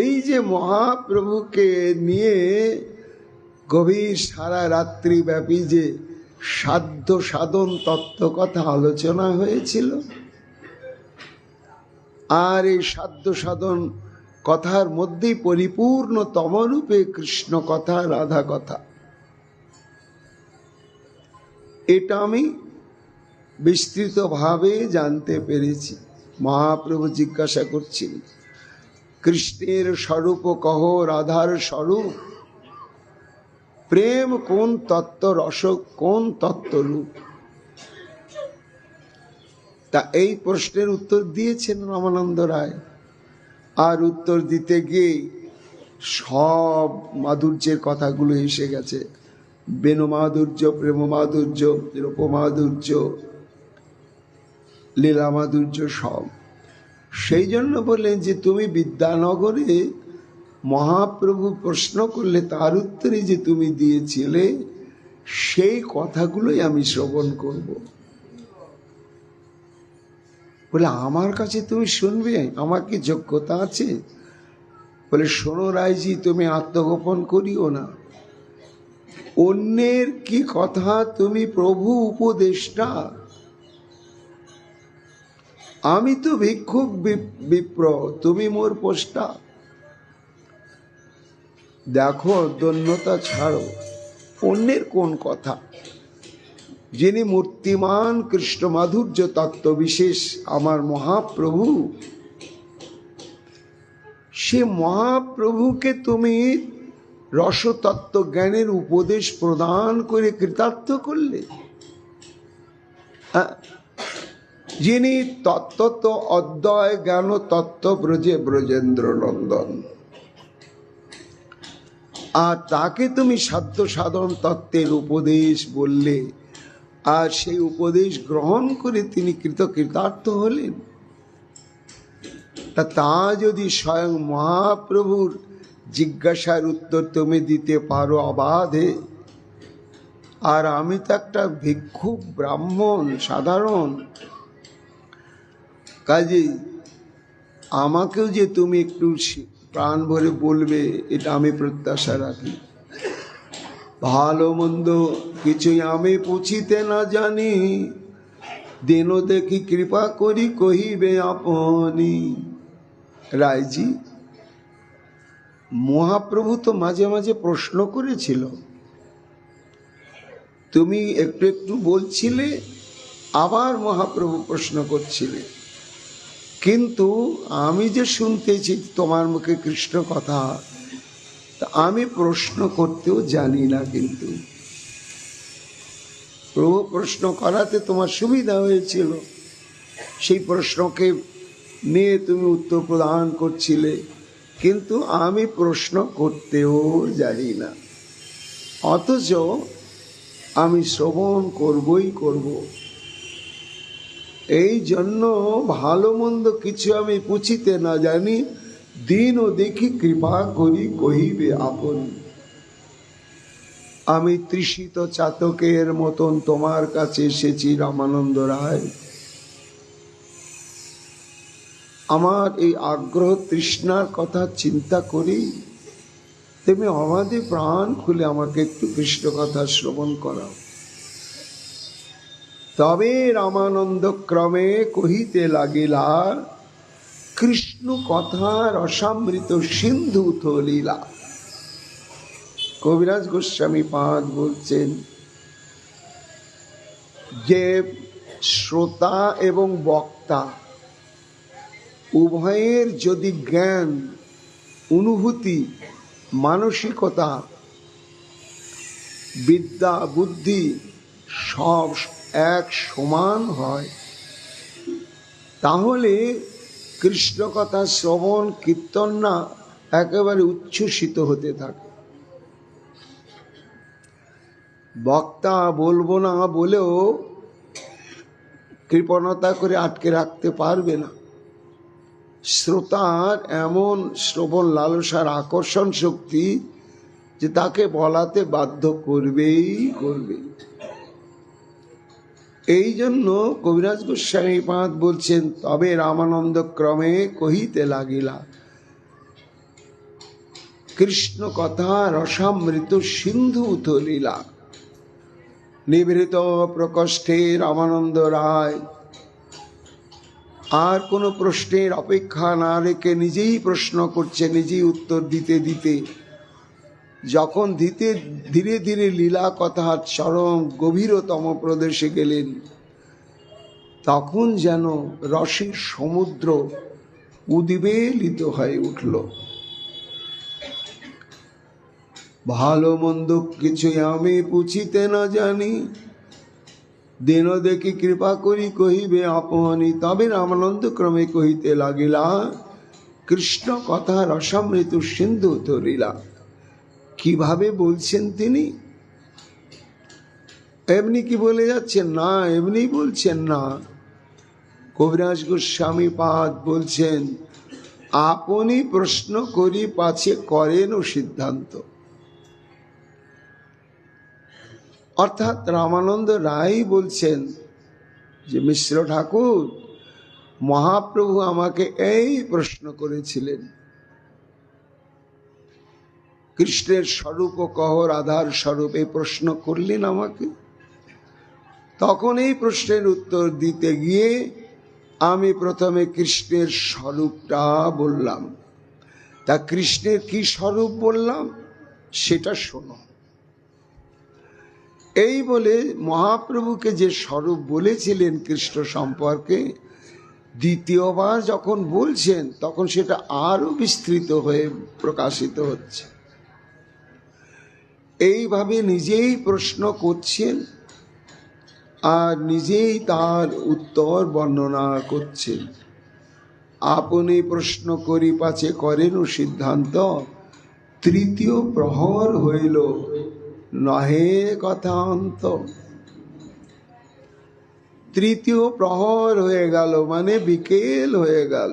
এই যে মহাপ্রভুকে নিয়ে গভীর সারা রাত্রি ব্যাপী যে সাধ্য সাধন তত্ত্ব কথা আলোচনা হয়েছিল, আর এই সাধ্য সাধন কথার মধ্যেই পরিপূর্ণতম রূপে কৃষ্ণ কথা, রাধা কথা, এটা আমি বিস্তৃতভাবে জানতে পেরেছি। মহাপ্রভু জিজ্ঞাসা করছেন, কৃষ্ণের স্বরূপ কহ, রাধার স্বরূপ, প্রেম কোন তত্ত্ব, রস কোন তত্ত্বরূপ? তা এই প্রশ্নের উত্তর দিয়েছেন রামানন্দ রায়। আর উত্তর দিতে গিয়ে সব মাধুর্যের কথাগুলো এসে গেছে, বেণু মাধুর্য, প্রেম মাধুর্য, রূপ মাধুর্য, লীলা মাধুর্য, সব। সেই জন্য বললেন যে তুমি বিদ্যানগরে মহাপ্রভু প্রশ্ন করলে তার উত্তরে যে তুমি দিয়েছিলে, সেই কথাগুলোই আমি শ্রবণ করব। বলে, আমার কাছে তুমি শুনবে? আমার কি যোগ্যতা আছে? বলে, শোনো রায়জি, তুমি আত্মগোপন করিও না। অন্যের কি কথা, তুমি প্রভু উপদেষ্টা, আমি তো ভিক্ষুক বিপ্র, তুমি মোর পোষ্টা। দেখো, দন্যতা ছাড়ো, অন্যের কোন কথা? যিনি মূর্তিমান কৃষ্ণ মাধুর্য তত্ত্ব বিশেষ আমার মহাপ্রভু, সে মহাপ্রভুকে তুমি রসতত্ত্ব জ্ঞানের উপদেশ প্রদান করে কৃতার্থ করলে। যিনি তত্ত্ব অদ্বয় জ্ঞান তত্ত্ব ব্রজে ব্রজেন্দ্র নন্দন, আর তাকে তুমি সাধ্য সাধন তত্ত্বের উপদেশ বললে, আর সেই উপদেশ গ্রহণ করে তিনি কৃতার্থ হলেন। তা যদি স্বয়ং মহাপ্রভুর জিজ্ঞাসার উত্তর তুমি দিতে পারো অবাধে, আর আমি তো একটা ভিক্ষুক ব্রাহ্মণ সাধারণ, কাজেই আমাকেও যে তুমি একটু প্রাণ ভরে বলবে, এটা আমি প্রত্যাশা রাখি। ভালো মন্দ কিছুই আমি পুছিতে না জানি, দিন দেখি কৃপা করি কহিবে আপনি। রায়জি, মহাপ্রভু তো মাঝে মাঝে প্রশ্ন করেছিল, তুমি একটু একটু বলছিলে, আবার মহাপ্রভু প্রশ্ন করছিলে, কিন্তু আমি যে শুনতেছি তোমার মুখে কৃষ্ণ কথা, তা আমি প্রশ্ন করতেও জানি না। কিন্তু প্রভু প্রশ্ন করাতে তোমার সুবিধা হয়েছিল, সেই প্রশ্নকে নিয়ে তুমি উত্তর প্রদান করছিলে, কিন্তু আমি প্রশ্ন করতেও জানি না। অথচ আমি শ্রবণ করবই করব। এই জন্য ভালো মন্দ কিছু আমি পুছিতে না জানি, দিন ও দেখি কৃপা করি কহিবে আপন। আমি তৃষিত চাতকের মতন তোমার কাছে এসেছি রামানন্দ রায়। আমার এই আগ্রহ তৃষ্ণার কথা চিন্তা করি, তেমনি অবাধে প্রাণ খুলে আমাকে একটু কৃষ্ণ কথা শ্রবণ করাও। তবে রামানন্দ ক্রমে কহিতে লাগিলা, কৃষ্ণ কথা রসামৃত সিন্ধু থলীলা। কবিরাজ গোস্বামী পাদ বলছেন যে শ্রোতা এবং বক্তা উভয়ের যদি জ্ঞান, অনুভূতি, মানসিকতা, বিদ্যা, বুদ্ধি সব এক সমান হয়, তাহলে কৃষ্ণ কথা শ্রবণ কীর্তন না একেবারে উচ্ছ্বসিত হতে থাকে। বক্তা বলবো না বলেও কৃপণতা করে আটকে রাখতে পারবে না। শ্রোতার এমন শ্রবণ লালসার আকর্ষণ শক্তি যে তাকে বলাতে বাধ্য করবেই করবে। এই জন্য কবিরাজ গোস্বামী পাদ বলছেন, তবে রামানন্দ ক্রমে কহিতে লাগিলা, কৃষ্ণ কথা রসামৃত সিন্ধু থলীলা। নিভৃত প্রকোষ্ঠে রামানন্দ রায় আর কোনো প্রশ্নের অপেক্ষা না রেখে নিজেই প্রশ্ন করছে, নিজেই উত্তর দিতে দিতে যখন ধীরে ধীরে লীলা কথার চরম গভীরতম প্রদেশে গেলেন, তখন যেন রসের সমুদ্র উদ্বেলিত হয়ে উঠল। ভালো মন্দ কিছুই আমি পুছিতে না জানি, দিন দেখি কৃপা করি কহিবে আপনি। তবে রামানন্দ ক্রমে কহিতে লাগিলা, কৃষ্ণ কথা রসামৃত সিন্ধু থলীলা। কিভাবে বলছেন তিনি? এমনি কি বলে যাচ্ছেন? না, এমনি বলছেন না। কবিরাজ গোস্বামী পাদ বলছেন, আপনি প্রশ্ন করি পাছে করেন ও সিদ্ধান্ত। অর্থাৎ রামানন্দ রায় বলছেন যে মিশ্র ঠাকুর, মহাপ্রভু আমাকে এই প্রশ্ন করেছিলেন, কৃষ্ণের স্বরূপ ও কহ রাধার স্বরূপ, এই প্রশ্ন করলেন আমাকে। তখন এই প্রশ্নের উত্তর দিতে গিয়ে আমি প্রথমে কৃষ্ণের স্বরূপটা বললাম। তা কৃষ্ণের কি স্বরূপ বললাম সেটা শোনো। এই বলে মহাপ্রভুকে যে স্বরূপ বলেছিলেন কৃষ্ণ সম্পর্কে, দ্বিতীয়বার যখন বলছেন তখন সেটা আরো বিস্তৃত হয়ে প্রকাশিত হচ্ছে। এইভাবে নিজেই প্রশ্ন করছেন আর নিজেই তার উত্তর বর্ণনা করছেন। আপনি প্রশ্ন করি পাছে করেন ও সিদ্ধান্ত, তৃতীয় প্রহর হইল নহে কথা অন্ত। তৃতীয় প্রহর হয়ে গেল মানে বিকেল হয়ে গেল,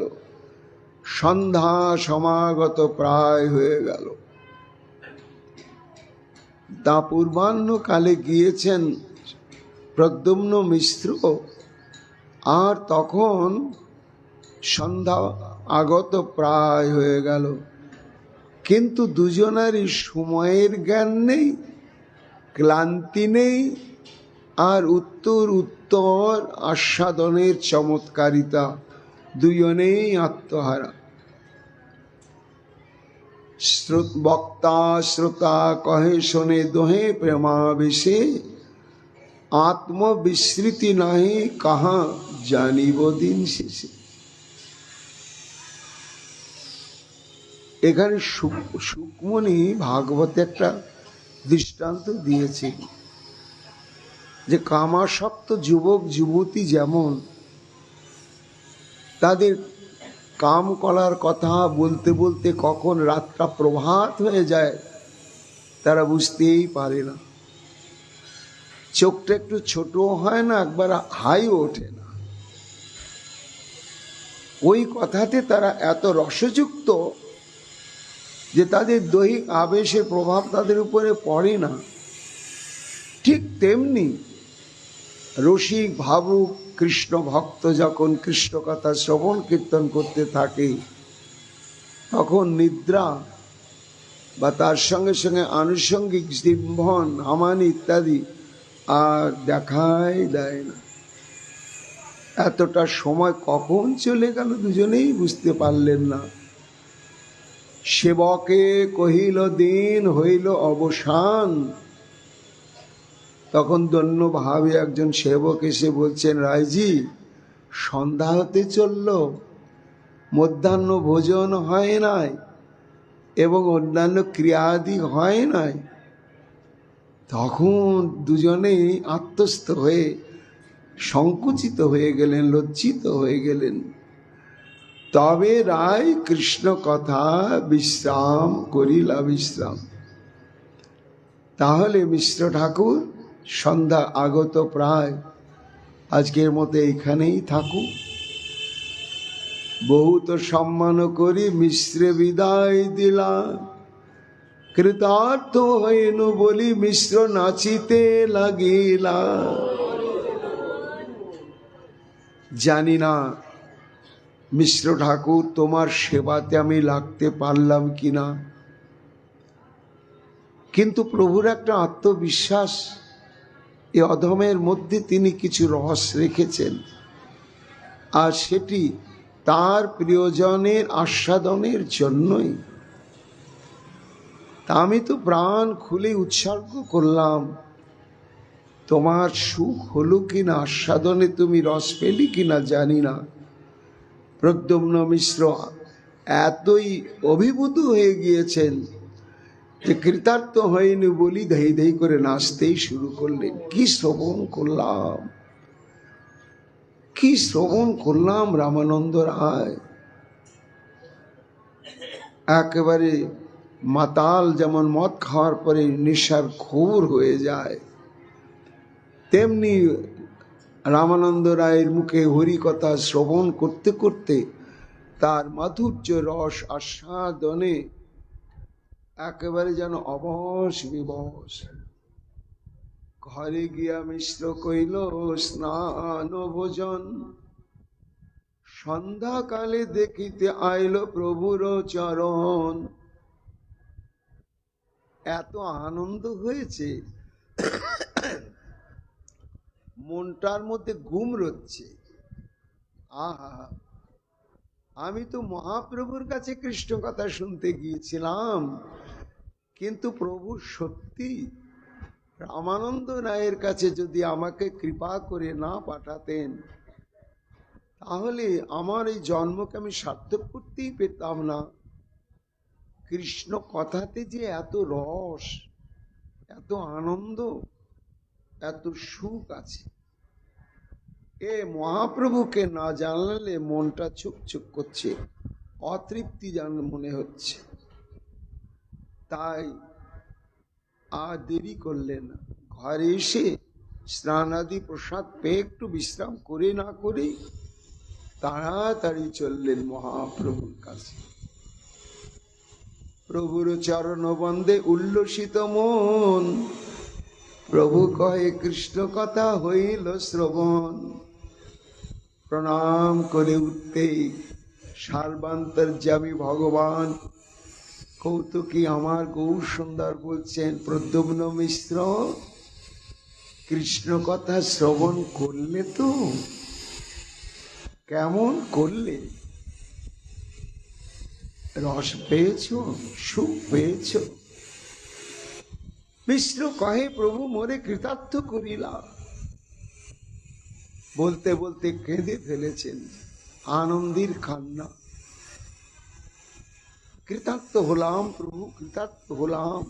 সন্ধ্যা সমাগত প্রায় হয়ে গেল। তা পূর্বাহ্ন কালে গিয়েছেন প্রদ্যুম্ন মিশ্র, আর তখন সন্ধ্যা আগত প্রায় হয়ে গেল, কিন্তু দুজনারই সময়ের জ্ঞান নেই, ক্লান্তি নেই, আর উত্তর উত্তর আস্বাদনের চমৎকারিতা, দুজনেই আত্মহারা। বক্তা শ্রোতা কহে শোনে দোহে প্রেমাবেশে, আত্মবিস্মৃতি নাহি কাহা জানিব দিন শেষে। এখানে সুকমণি ভাগবতে একটা দৃষ্টান্ত দিয়েছে যে কামাসক্ত যুবক যুবতী যেমন তাদের কাম করার কথা বলতে বলতে কখন রাতটা প্রভাত হয়ে যায় তারা বুঝতেই পারে না, চোখটা একটু ছোট হয় না, একবার হাই ওঠে না। ওই কথাতে তারা এত রসযুক্ত যে তাদের দৈহিক আবেশের প্রভাব তাদের উপরে পড়ে না। ঠিক তেমনি রসিক ভাবুক কৃষ্ণ ভক্ত যখন কৃষ্ণ কথা শ্রবণ কীর্তন করতে থাকে তখন নিদ্রা বা তার সঙ্গে সঙ্গে আনুষঙ্গিক জিম্ভন হামানি ইত্যাদি আর দেখাই দেয় না। এতটা সময় কখন চলে গেল দুজনেই বুঝতে পারলেন না। সেবকে কহিল দিন হইল অবসান। তখন দৈন্যভাবে একজন সেবক এসে বলছেন, রায়জি সন্ধ্যা হতে চলল, মধ্যাহ্ন ভোজন হয় নাই এবং অন্যান্য ক্রিয়াদি হয় নাই। তখন দুজনেই আত্মস্থ হয়ে সংকুচিত হয়ে গেলেন, লজ্জিত হয়ে গেলেন। তবে রায় কৃষ্ণ কথা বিশ্রাম করিলা বিশ্রাম। তাহলে মিশ্র ঠাকুর সন্ধ্যা আগত প্রায়, আজকের মতো এইখানেই থাকুক। বহুত সম্মান করি মিশ্রে বিদায় দিলা, কৃতার্থ হইনু বলি মিশ্র নাচিতে লাগিলা। জানি না মিশ্র ঠাকুর তোমার সেবাতে আমি লাগতে পারলাম কিনা, কিন্তু প্রভুর একটা আত্মবিশ্বাস এ অধমের মধ্যে তিনি কিছু রহস্য রেখেছেন, আর সেটি তার প্রিয়জনের আস্বাদনের জন্যই। তা আমি তো প্রাণ খুলে উৎসর্গ করলাম। তোমার সুখ হলো কিনা, আস্বাদনে তুমি রস পেলি কিনা জানি না। প্রদ্যুম্ন মিশ্র এতই অভিভূত হয়ে গিয়েছেন যে কৃতার্থ হয়নি বলি ধেই ধেই করে নাচতেই শুরু করলেন। কি শ্রবণ করলাম, কি শ্রবণ করলাম রামানন্দ রায়। একেবারে মাতাল যেমন মদ খাওয়ার পরে নেশার ঘোর হয়ে যায়, তেমনি রামানন্দ রায়ের মুখে হরি কথা শ্রবণ করতে করতে তার মাধুর্য রস আস্বাদনে একেবারে যেন অবশ বিবশ। ঘরে গিয়া মিশ্র কইল স্নান ভোজন, সন্ধ্যাকালে দেখিতে আইল প্রভুর চরণ। এত আনন্দ হয়েছে, মনটার মধ্যে ঘুম রচ্ছে। আহা, আমি তো মহাপ্রভুর কাছে কৃষ্ণ কথা শুনতে গিয়েছিলাম, কিন্তু প্রভু সত্যি রামানন্দ রায়ের কাছে যদি আমাকে কৃপা করে না পাঠাতেন তাহলে আমার এই জন্মকে আমি সার্থক করতেই পেতাম না। কৃষ্ণ কথাতে যে এত রস, এত আনন্দ, এত সুখ আছে, এ মহাপ্রভুকে না জানলে মনটা ছুকছুক করছে, অতৃপ্তি যেন মনে হচ্ছে। তাই আর দেরি করলেন না, ঘরে এসে স্নানাদি প্রসাদ পেয়ে একটু বিশ্রাম করে না করে তাড়াতাড়ি চললেন মহাপ্রভুর কাছে। প্রভুর চরণ বন্দে উল্লসিত মন, প্রভু কহে কৃষ্ণ কথা হইল শ্রবণ। প্রণাম করে উঠতেই সর্বান্তর্যামী ভগবান কৌতুকী আমার গৌর সুন্দর বলছেন, প্রদ্যুম্ন মিশ্র কৃষ্ণ কথা শ্রবণ করলে তো? কেমন করলে? রস পেয়েছ, সুখ পেয়েছ? মিশ্র কহে প্রভু মোরে কৃতার্থ করিলা। বলতে বলতে কেঁদে ফেলেছেন, আনন্দের কান্না। কৃতার্থ হলাম প্রভু, কৃতার্থ হলাম,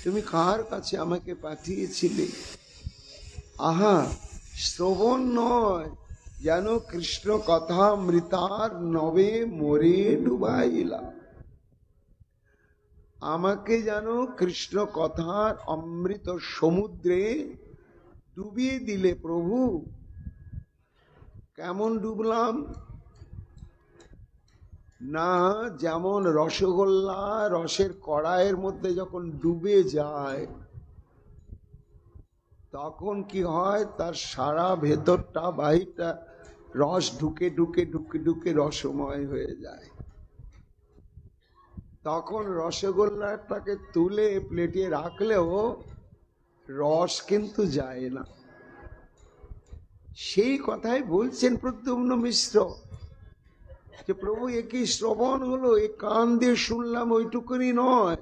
তুমি কার কাছে আমাকে পাঠিয়েছিলে? আহা, শ্রবণ নয়, যেন কৃষ্ণ কথা মৃতার নবে মোরে ডুবাইলা। আমাকে যেন কৃষ্ণ কথার অমৃত সমুদ্রে ডুবিয়ে দিলে প্রভু। কেমন ডুবলাম? না, যেমন রসগোল্লা রসের কড়াইয়ের মধ্যে যখন ডুবে যায় তখন কি হয়, তার সারা ভেতরটা বাহিরটা রস ঢুকে ঢুকে ঢুকে ঢুকে রসময় হয়ে যায়। তখন রসগোল্লাটাকে তুলে প্লেটে রাখলেও রস কিন্তু যায় না। সেই কথাই বলছেন প্রদ্যুম্ন মিশ্র, যে প্রভু এ কি শ্রবণ হলো, এ কান দিয়ে শুনলাম ওইটুকুনি নয়,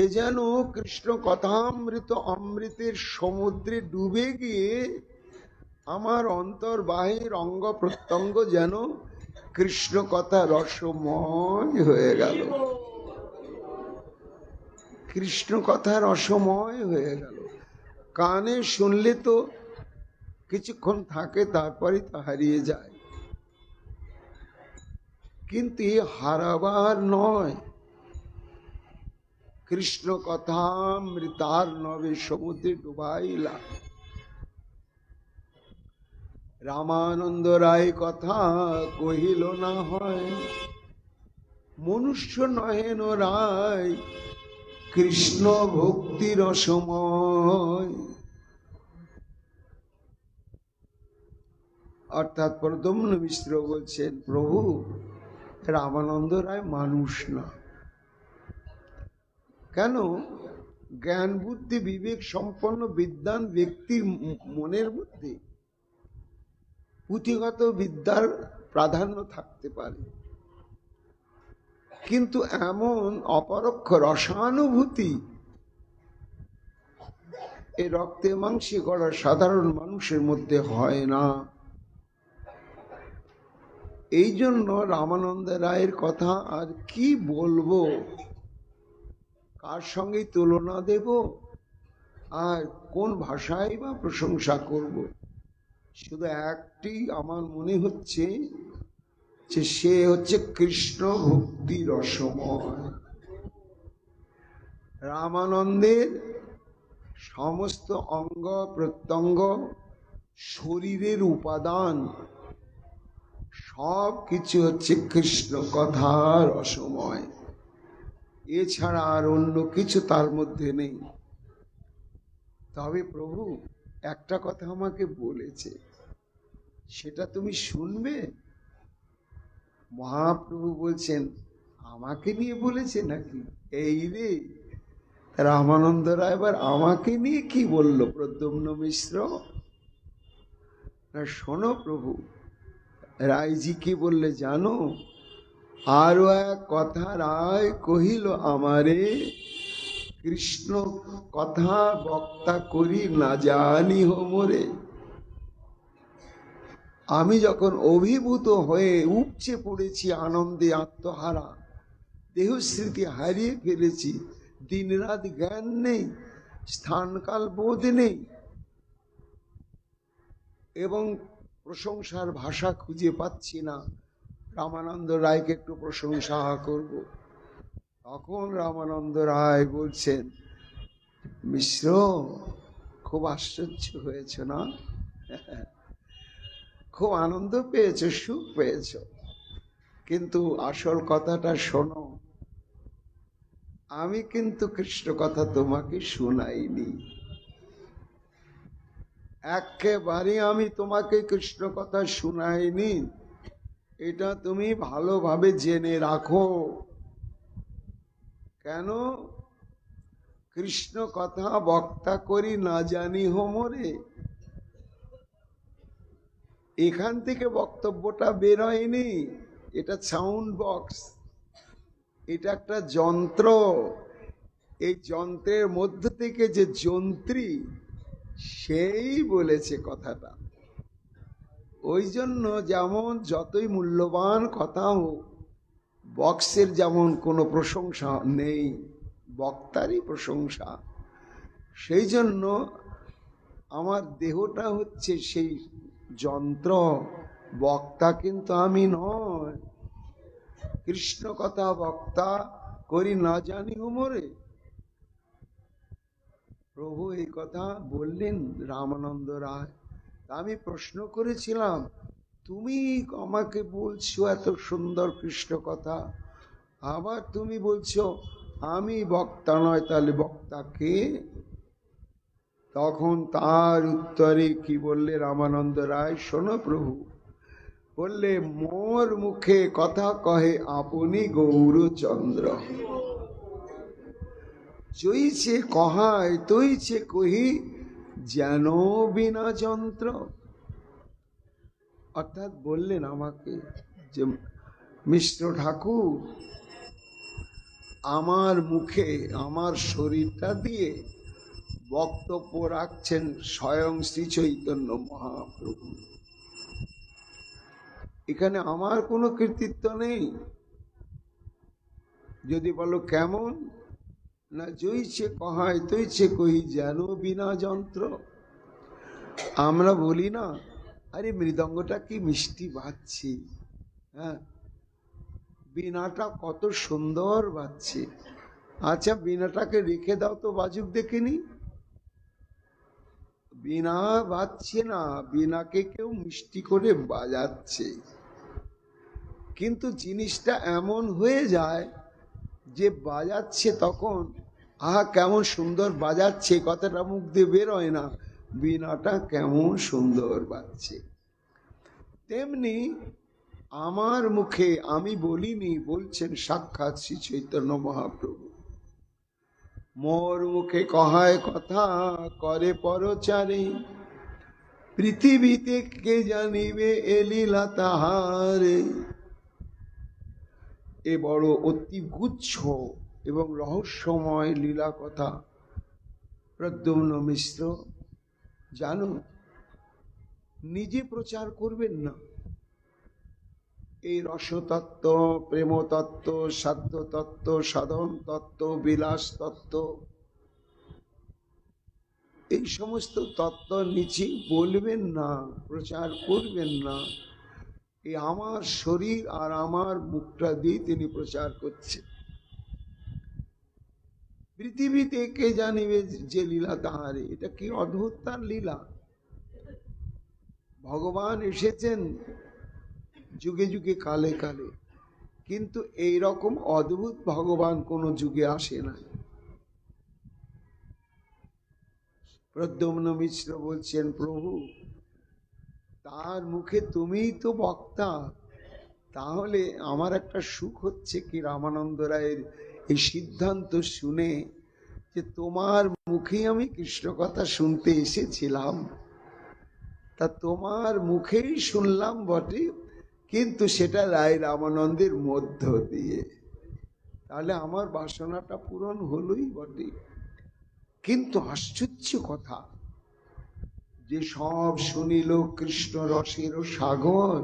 এ যেন কৃষ্ণ কথামৃত অমৃতের সমুদ্রে ডুবে গিয়ে আমার অন্তর বাহির অঙ্গ প্রত্যঙ্গ যেন কৃষ্ণ কথা রসময় হয়ে গেল, কৃষ্ণ কথা রসময় হয়ে গেল। কানে শুনলে তো কিছুক্ষণ থাকে, তারপরে তা হারিয়ে যায়, কিন্তু হারাবার নয়। কৃষ্ণ কথামৃতার নবে সমুদ্রে ডুবাইলা। রামানন্দ রায় কথা কহিল না হয়, মনুষ্য নহেন রায় কৃষ্ণ ভক্তি রসময়। অর্থাৎ প্রদ্যুম্ন মিশ্র বলছেন, প্রভু রামানন্দ রায় মানুষ না। কেন? জ্ঞান বুদ্ধি বিবেক সম্পন্ন বিদ্বান ব্যক্তির মনের মধ্যে পুঁথিগত বিদ্যার প্রাধান্য থাকতে পারে, কিন্তু এমন অপরোক্ষ রসানুভূতি এই রক্তে মাংসে গড়া সাধারণ মানুষের মধ্যে হয় না। এই জন্য রামানন্দ রায়ের কথা আর কি বলবো, কার সঙ্গে তুলনা দেব, আর কোন ভাষায় বা প্রশংসা করব। শুধু একটি আমার মনে হচ্ছে যে সে হচ্ছে কৃষ্ণ ভক্তি রসময়। রামানন্দের সমস্ত অঙ্গ প্রত্যঙ্গ শরীরের উপাদান সব কিছু হচ্ছে কৃষ্ণ কথা রসময়, এছাড়া আর অন্য কিছু তার মধ্যে নেই। তবে প্রভু একটা কথা আমাকে বলেছে, সেটা তুমি শুনবে। মহাপ্রভু বলছেন, আমাকে নিয়ে বলেছে নাকি? এই রে, রামানন্দ রায় এবার আমাকে নিয়ে কি বলল প্রদ্যুম্ন মিশ্র? না, শোনো প্রভু, রায়জি কি বললে জানো? আরো এক কথা রায় কহিল আমারে, কৃষ্ণ কথা বক্তা করি না জানি হোমরে। আমি যখন অভিভূত হয়ে উপচে পড়েছি আনন্দে আত্মহারা, দেহ স্মৃতি হারিয়ে ফেলেছি, দিন রাত জ্ঞান নেই, স্থানকাল বোধ নেই, এবং প্রশংসার ভাষা খুঁজে পাচ্ছি না, রামানন্দ রায়কে একটু প্রশংসা করব। তখন রামানন্দ রায় বলছেন, মিশ্র খুব আশ্চর্য হয়েছে না? খুব আনন্দ পেয়েছ, সুখ পেয়েছ, কিন্তু আসল কথাটা শোনো, আমি কিন্তু কৃষ্ণ কথা তোমাকে শোনাইনি। একেবারে আমি তোমাকে কৃষ্ণ কথা শোনাইনি, এটা তুমি ভালোভাবে জেনে রাখো। কেন? কৃষ্ণ কথা বক্তা করি না জানি হোমরে, এখান থেকে বক্তব্যটা বের হয়নি, এটা সাউন্ড বক্স, এটা একটা যন্ত্র। এই যন্ত্রের মধ্য থেকে যে যন্ত্রী, সেই বলেছে কথাটা। ওই জন্য যেমন যতই মূল্যবান কথা হোক, বক্সের যেমন কোনো প্রশংসা নেই, বক্তারই প্রশংসা। সেই জন্য আমার দেহটা হচ্ছে সেই যন্ত্র, বক্তা কিন্তু আমি নয়। কৃষ্ণ কথা বক্তা করি না জানি হোমরে। প্রভু এই কথা বললেন রামানন্দ রায়। আমি প্রশ্ন করেছিলাম, তুমি আমাকে বলছো এত সুন্দর কৃষ্ণ কথা, আবার তুমি বলছো আমি বক্তা নয়, তাহলে বক্তা কে? তখন তার উত্তরে কি বললে রামানন্দ রায়? শোনো প্রভু, বললে মোর মুখে কথা কহে আপনি গৌরচন্দ্র, জইছে কহায় তৈছে কহি যেন বিনা যন্ত্র। অর্থাৎ বললেন আমাকে যে মিশ্র ঠাকুর, আমার মুখে আমার শরীরটা দিয়ে বক্তব্য রাখছেন স্বয়ং শ্রী চৈতন্য মহাপ্রভু। এখানে আমার কোনো কৃতিত্ব নেই। যদি বলো কেমন, না জইছে কহায় তৈছে কহি যেন বিনা যন্ত্র। আমরা বলি না, আরে মৃদঙ্গটা কি মিষ্টি বাজছে, হ্যাঁ, বীণাটা কত সুন্দর বাজছে, আচ্ছা বীণাটাকে রেখে দাও তো বাজুক দেখিনি। বীণা বাজছে না, বীণাকে কেউ মিষ্টি করে বাজাচ্ছে, কিন্তু জিনিসটা এমন হয়ে যায় যে বাজাচ্ছে তখন আহা কেমন সুন্দর বাজাচ্ছে, কথাটা মুখ দিয়ে বেরোয় না, বীণাটা কেমন সুন্দর বাজছে। তেমনি আমার মুখে আমি বলিনি, বলছেন সাক্ষাৎ শ্রী চৈতন্য মহাপ্রভু। মোর মুখে কহায় কথা করে পরচারে, পৃথিবীতে কে জানিবে এ লীলা তাহারে। এ বড় অতি গুচ্ছ এবং রহস্যময় লীলা কথা প্রদ্যুম্ন মিশ্র জানো, নিজে প্রচার করবেন না। এই রসতত্ত্ব, প্রেমতত্ত্ব, সাধ্য তত্ত্ব, সাধন তত্ত্ব, বিলাস তত্ত্ব, এই সমস্ত তত্ত্ব নিচে বলবেন না, প্রচার করবেন না। এই আমার শরীর আর আমার মুখটা দিয়ে তিনি প্রচার করছেন। পৃথিবীতে কে জানিবে যে লীলা তাহারে, এটা কি অদ্ভুত তার লীলা। ভগবান এসেছেন যুগে যুগে কালে কালে, কিন্তু এই রকম অদ্ভুত ভগবান কোন যুগে আসে না। প্রদ্যুম্ন মিশ্র বলছেন প্রভু, তার মুখে তুমিই তো বক্তা, তাহলে আমার একটা সুখ হচ্ছে কি রামানন্দ রায়ের এই সিদ্ধান্ত শুনে যে তোমার মুখেই আমি কৃষ্ণ কথা শুনতে এসেছিলাম, তা তোমার মুখেই শুনলাম বটে, কিন্তু সেটা রায় রামানন্দের মধ্য দিয়ে, তাহলে আমার বাসনাটা পূরণ হলোই বটে। কিন্তু আশ্চর্য কথা যে সব শুনিল কৃষ্ণ রসের সাগর,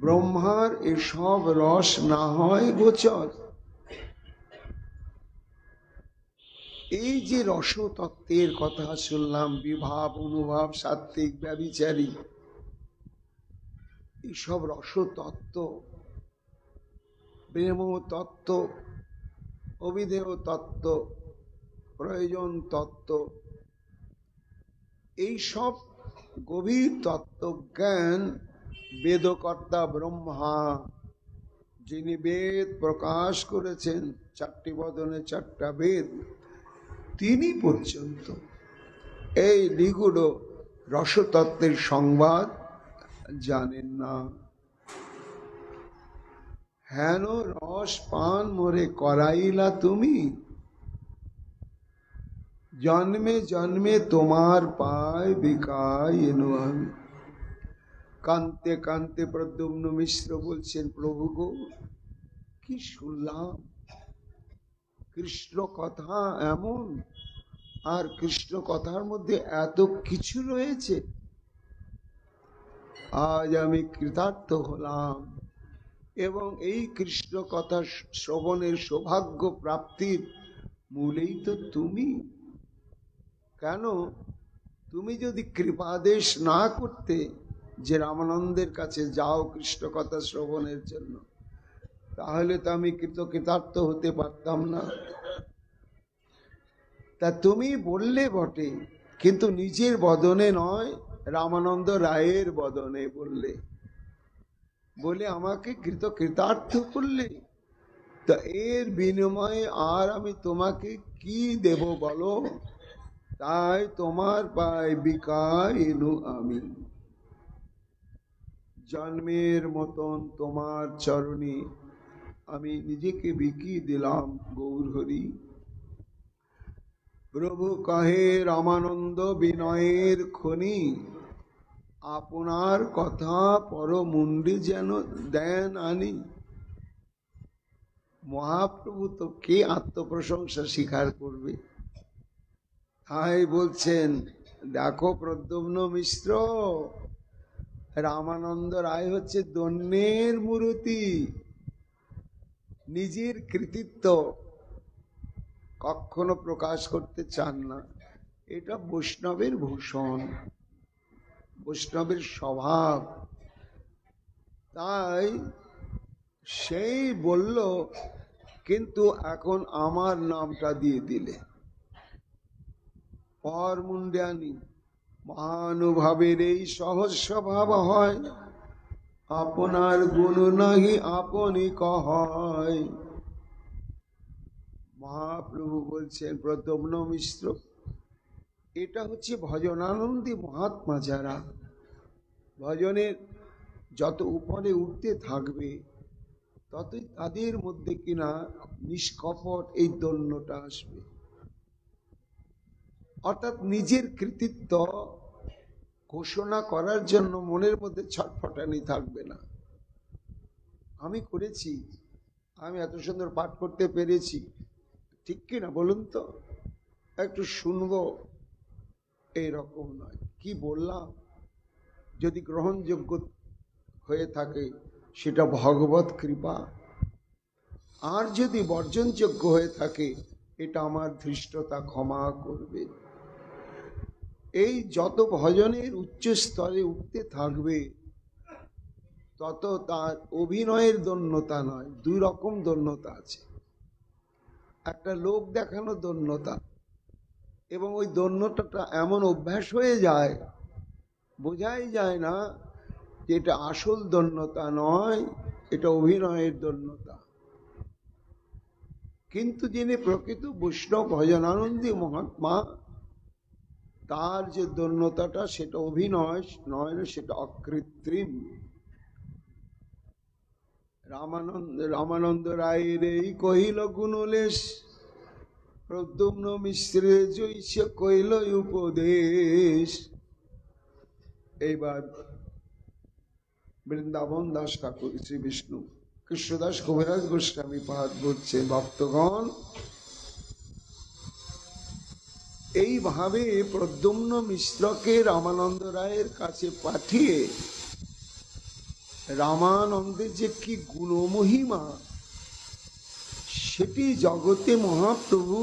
ব্রহ্মার এসব রস না হয় গোচর। এই যে রসতত্ত্বের কথা শুনলাম, বিভাব অনুভাব সাত্ত্বিক ব্যভিচারী, এইসব রসতত্ত্ব, প্রেম তত্ত্ব, অবিধেয় তত্ত্ব, প্রয়োজন তত্ত্ব, এইসব গভীর তত্ত্বজ্ঞান বেদকর্তা ব্রহ্মা, যিনি বেদ প্রকাশ করেছেন, 4টি বদনে 4টা বেদ, তিনি পর্যন্ত এই নিগুড় রসতত্ত্বের সংবাদ জানেন না। হেন রস পান মোরে করাইলা তুমি, জন্মে জন্মে তোমার পায় বিকায় এনো আমি। কান্তে কান্তে প্রদ্যুম্ন মিশ্র বলছেন প্রভু গো, কি শুনলাম, কৃষ্ণ কথা এমন, আর কৃষ্ণ কথার মধ্যে এত কিছু রয়েছে, আজ আমি কৃতার্থ হলাম। এবং এই কৃষ্ণ কথা শ্রবণের সৌভাগ্য প্রাপ্তির মূলেই তো তুমি। কেন, তুমি যদি কৃপাদেশ না করতে যে রামানন্দের কাছে যাও কৃষ্ণ কথা শ্রবণের জন্য, তাহলে তো আমি কৃতার্থ হতে পারতাম না। তা তুমি বললে বটে, কিন্তু নিজের বদনে নয়, রামানন্দ রায়ের বদনে বললে, বলে আমাকে কৃতার্থ করলে। তা এর বিনিময়ে আর আমি তোমাকে কি দেব বলো? তাই তোমার পায়ে বিকায় এলু আমি। জন্মের মতন তোমার চরণে আমি নিজেকে বিকিয়ে দিলাম গৌর হরি। প্রভু কহে রামানন্দ বিনয়ের খনি, আপনার কথা পরমুণ্ডে যেন দেন আনি। মহাপ্রভু তো কে আত্মপ্রশংসা স্বীকার করবে? তাই বলছেন, দেখো প্রদ্যুম্ন মিশ্র, রামানন্দ রায় হচ্ছে দন্যের মূর্তি। নিজের কৃতিত্ব কখনো প্রকাশ করতে চান না। এটা বৈষ্ণবের ভূষণ, বৈষ্ণবের স্বভাব। তাই সেই বলল, কিন্তু এখন আমার নামটা দিয়ে দিলে পর মুন্ডে আনি। মহানুভাবের এই সহজ স্বভাব হয়, আপনার গুণ নাহি আপনি কয়। মহাপ্রভু বলছেন, প্রদ্যুম্ন মিশ্র, এটা হচ্ছে ভজনানন্দী মহাত্মা। যারা ভজনের যত উপরে উঠতে থাকবে, ততই তাদের মধ্যে কিনা নিষ্কপট এই দৈন্যটা আসবে। অর্থাৎ নিজের কৃতিত্ব ঘোষণা করার জন্য মনের মধ্যে ছটফটানি থাকবে না। আমি করেছি, আমি এত সুন্দর পাঠ করতে পেরেছি, ঠিক কিনা বলুন তো? একটু শুনবো, এইরকম নয়। কি বললাম যদি গ্রহণযোগ্য হয়ে থাকে, সেটা ভগবত কৃপা। আর যদি বর্জনযোগ্য হয়ে থাকে, এটা আমার ধৃষ্টতা, ক্ষমা করবে। এই যত ভজনের উচ্চ স্তরে উঠতে থাকবে, তত তার অভিনয়ের দন্যতা নয়, দুই রকম দন্যতা আছে। একটা লোক দেখানো দন্যতা, এবং ওই দন্যতাটা এমন অভ্যাস হয়ে যায়, বোঝাই যায় না যে এটা আসল দন্যতা নয়, এটা অভিনয়ের দন্যতা। কিন্তু যিনি প্রকৃত বৈষ্ণব ভজনানন্দী মহাত্মা, তার যে দন্যতাটা, সেটা অভিনয় নয়, সেটা অকৃত্রিম। রামানন্দ রায়ের এই কহিল গুণলেশ, প্রদ্যুম্ন মিশ্রে জৈসে কইল উপদেশ। এইবার বৃন্দাবন দাস ঠাকুর শ্রী বিষ্ণু কৃষ্ণদাস কবিরাজ গোস্বামী পাঠ করছে। ভক্তগণ, এইভাবে প্রদ্যুম্ন মিশ্রকে রামানন্দ রায়ের কাছে পাঠিয়ে রামানন্দের যে কি গুণমহিমা, সেটি জগতে মহাপ্রভু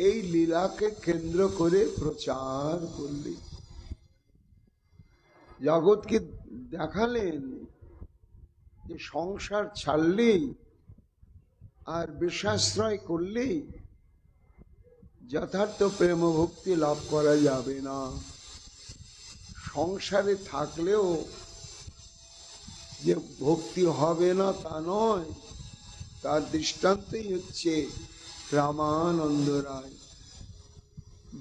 এই লীলাকে কেন্দ্র করে প্রচার করলেন, জগৎকে দেখালেন যে সংসার ছাড়লেই আর বিষাশ্রয় করলেই যথার্থ প্রেম ভক্তি লাভ করা যাবে না। সংসারে থাকলেও যে ভক্তি হবে না তা নয়, তার দৃষ্টান্তই হচ্ছে রামানন্দ রায়।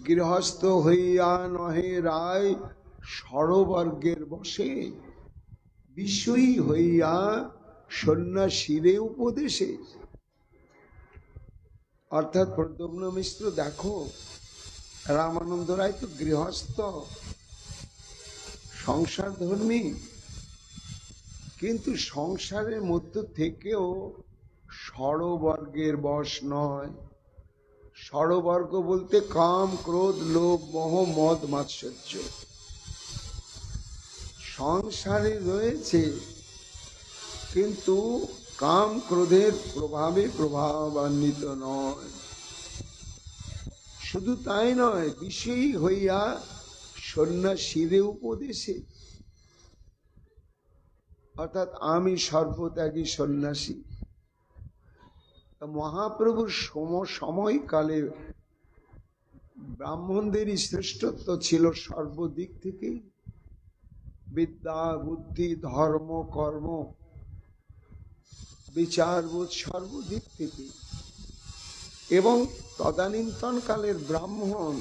গৃহস্থ হইয়া নহে রায় সরবর্গের বসে, বিষয়ী হইয়া সন্ন্যাসীরে উপদেশে। অর্থাৎ প্রদ্যুম্ন মিশ্র, দেখো রামানন্দ রায় তো গৃহস্থ, সংসার ধর্মী, কিন্তু সংসারের মধ্য থেকেও ষড়বর্গের বশ নয়। ষড়বর্গ বলতে কাম, ক্রোধ, লোভ, মোহ, মদ, মাৎসর্য সংসারে রয়েছে, কিন্তু কাম ক্রোধের প্রভাবে প্রভাবান্বিত নয়। শুধু তাই নয়, বিষয়ী হইয়া সন্ন্যাসীরে উপদেশে। অর্থাৎ আমি সর্বত্যাগী সন্ন্যাসী। মহাপ্রভুর সময়কালে ব্রাহ্মণদেরই শ্রেষ্ঠত্ব ছিল সর্বদিক থেকে, বিদ্যা, বুদ্ধি, ধর্ম, কর্ম, বিচারবোধ, সর্বদিক থেকে। এবং তদানীন্তন কালের ব্রাহ্মণ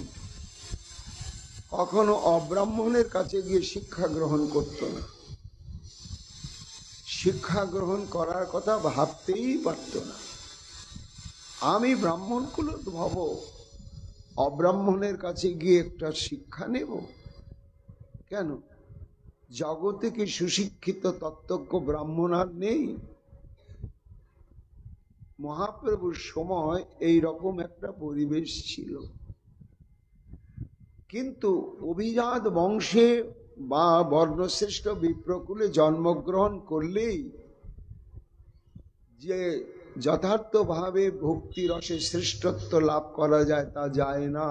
কখনো অব্রাহ্মণের কাছে গিয়ে শিক্ষা গ্রহণ করত না, শিক্ষা গ্রহণ করার কথা ভাবতেই পারত না। আমি ব্রাহ্মণ কুলোদ্ভব, অব্রাহ্মণের কাছে গিয়ে একটা শিক্ষা নেব কেন? জগতে কি সুশিক্ষিত তত্ত্বজ্ঞ ব্রাহ্মণ আর নেই? মহাপ্রভুর সময় এই রকম একটা পরিবেশ ছিল, কিন্তু অভিজাত বংশে বা বর্ণশ্রেষ্ঠ বিপ্রকুলে জন্মগ্রহণ করলেই যে যথার্থভাবে ভক্তি রসে শ্রেষ্ঠত্ব লাভ করা যায় তা যায় না।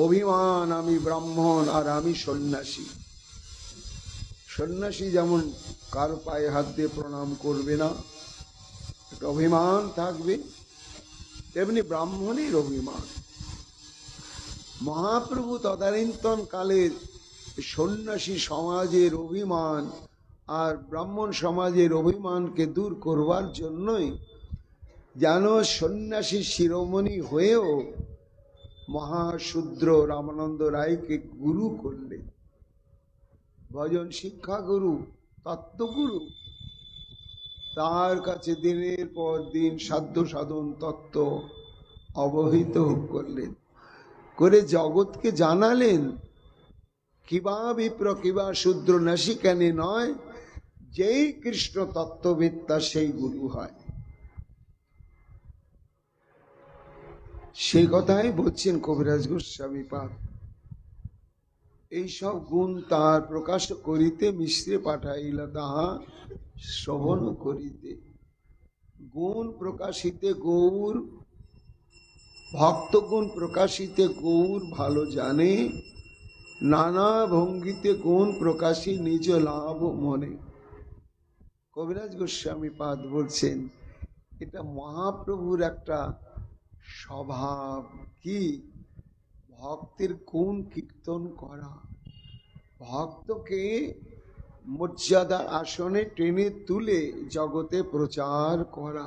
অভিমান, আমি ব্রাহ্মণ আর আমি সন্ন্যাসী। সন্ন্যাসী যেমন কারো পায়ে হাত দিয়ে প্রণাম করবে না, একটা অভিমান থাকবে, তেমনি ব্রাহ্মণের অভিমান। মহাপ্রভু তদানীন্তন কালের সন্ন্যাসী সমাজের অভিমান আর ব্রাহ্মণ সমাজের অভিমানকে দূর করবার জন্যই যেন সন্ন্যাসী শিরোমণি হয়েও মহাশূদ্র রামানন্দ রায়কে গুরু করলেন, ভজন শিক্ষা গুরু, তত্ত্বগুরু। তার কাছে দিনের পর দিন সাধ্য সাধন তত্ত্ব অবহিত করলেন, করে জগৎকে জানালেন কিবা বিপ্র কিবা শূদ্র নাসিকানে নয়, যেই কৃষ্ণ তত্ত্ববেত্তা সেই গুরু হয়। সেই কথাই বলছেন কবিরাজ গোস্বামী পাদ। এইসব গুণ তাহার প্রকাশ করিতে মিশ্রে পাঠাইলা তাহা শ্রবণ করিতে। গুণ প্রকাশিতে গৌর, ভক্তগুণ প্রকাশিতে গৌর ভালো জানে, নানা ভঙ্গিতে গুণ প্রকাশী নিজ লাভ মনে। কবিরাজ গোস্বামী পাদ বলছেন এটা মহাপ্রভুর একটা স্বভাব, কি ভক্তের গুণ কীর্তন করা, ভক্তকে মর্যাদার আসনে টেনে তুলে জগতে প্রচার করা।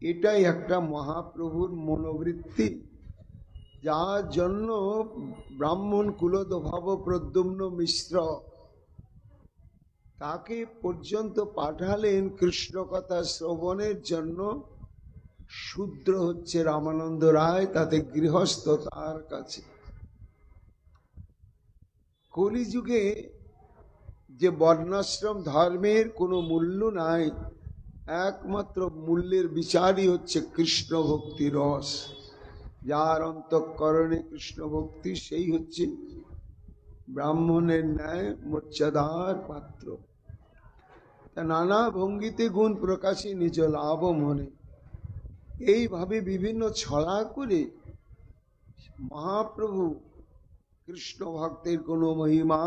এটাই একটা মহাপ্রভুর মনোবৃত্তি, যার জন্য ব্রাহ্মণ কুলোদ্ভব প্রদ্যুম্ন মিশ্র তাকে পর্যন্ত পাঠালেন কৃষ্ণ কথা শ্রবণের জন্য। শূদ্র হচ্ছে রামানন্দ রায়, তাতে গৃহস্থ তার কাছে। কলিযুগে যে বর্ণাশ্রম ধর্মের কোনো মূল্য নাই, একমাত্র মূল্যের বিচারই হচ্ছে কৃষ্ণ ভক্তি রস। যার অন্তঃকরণে কৃষ্ণ ভক্তি, সেই হচ্ছে ব্রাহ্মণের ন্যায় মর্যাদার পাত্র। নানা ভঙ্গিতে গুণ প্রকাশী নিজ লাভ মনে, এইভাবে বিভিন্ন ছলা করে মহাপ্রভু কৃষ্ণ ভক্তের কোনো মহিমা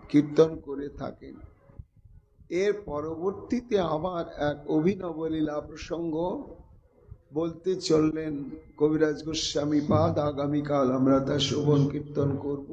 কীর্তন করে থাকেন। এর পরবর্তীতে আবার এক অভিনব লীলা প্রসঙ্গ বলতে চললেন কবিরাজ গোস্বামী পাদ। আগামীকাল আমরা তা শ্রবণ কীর্তন করব।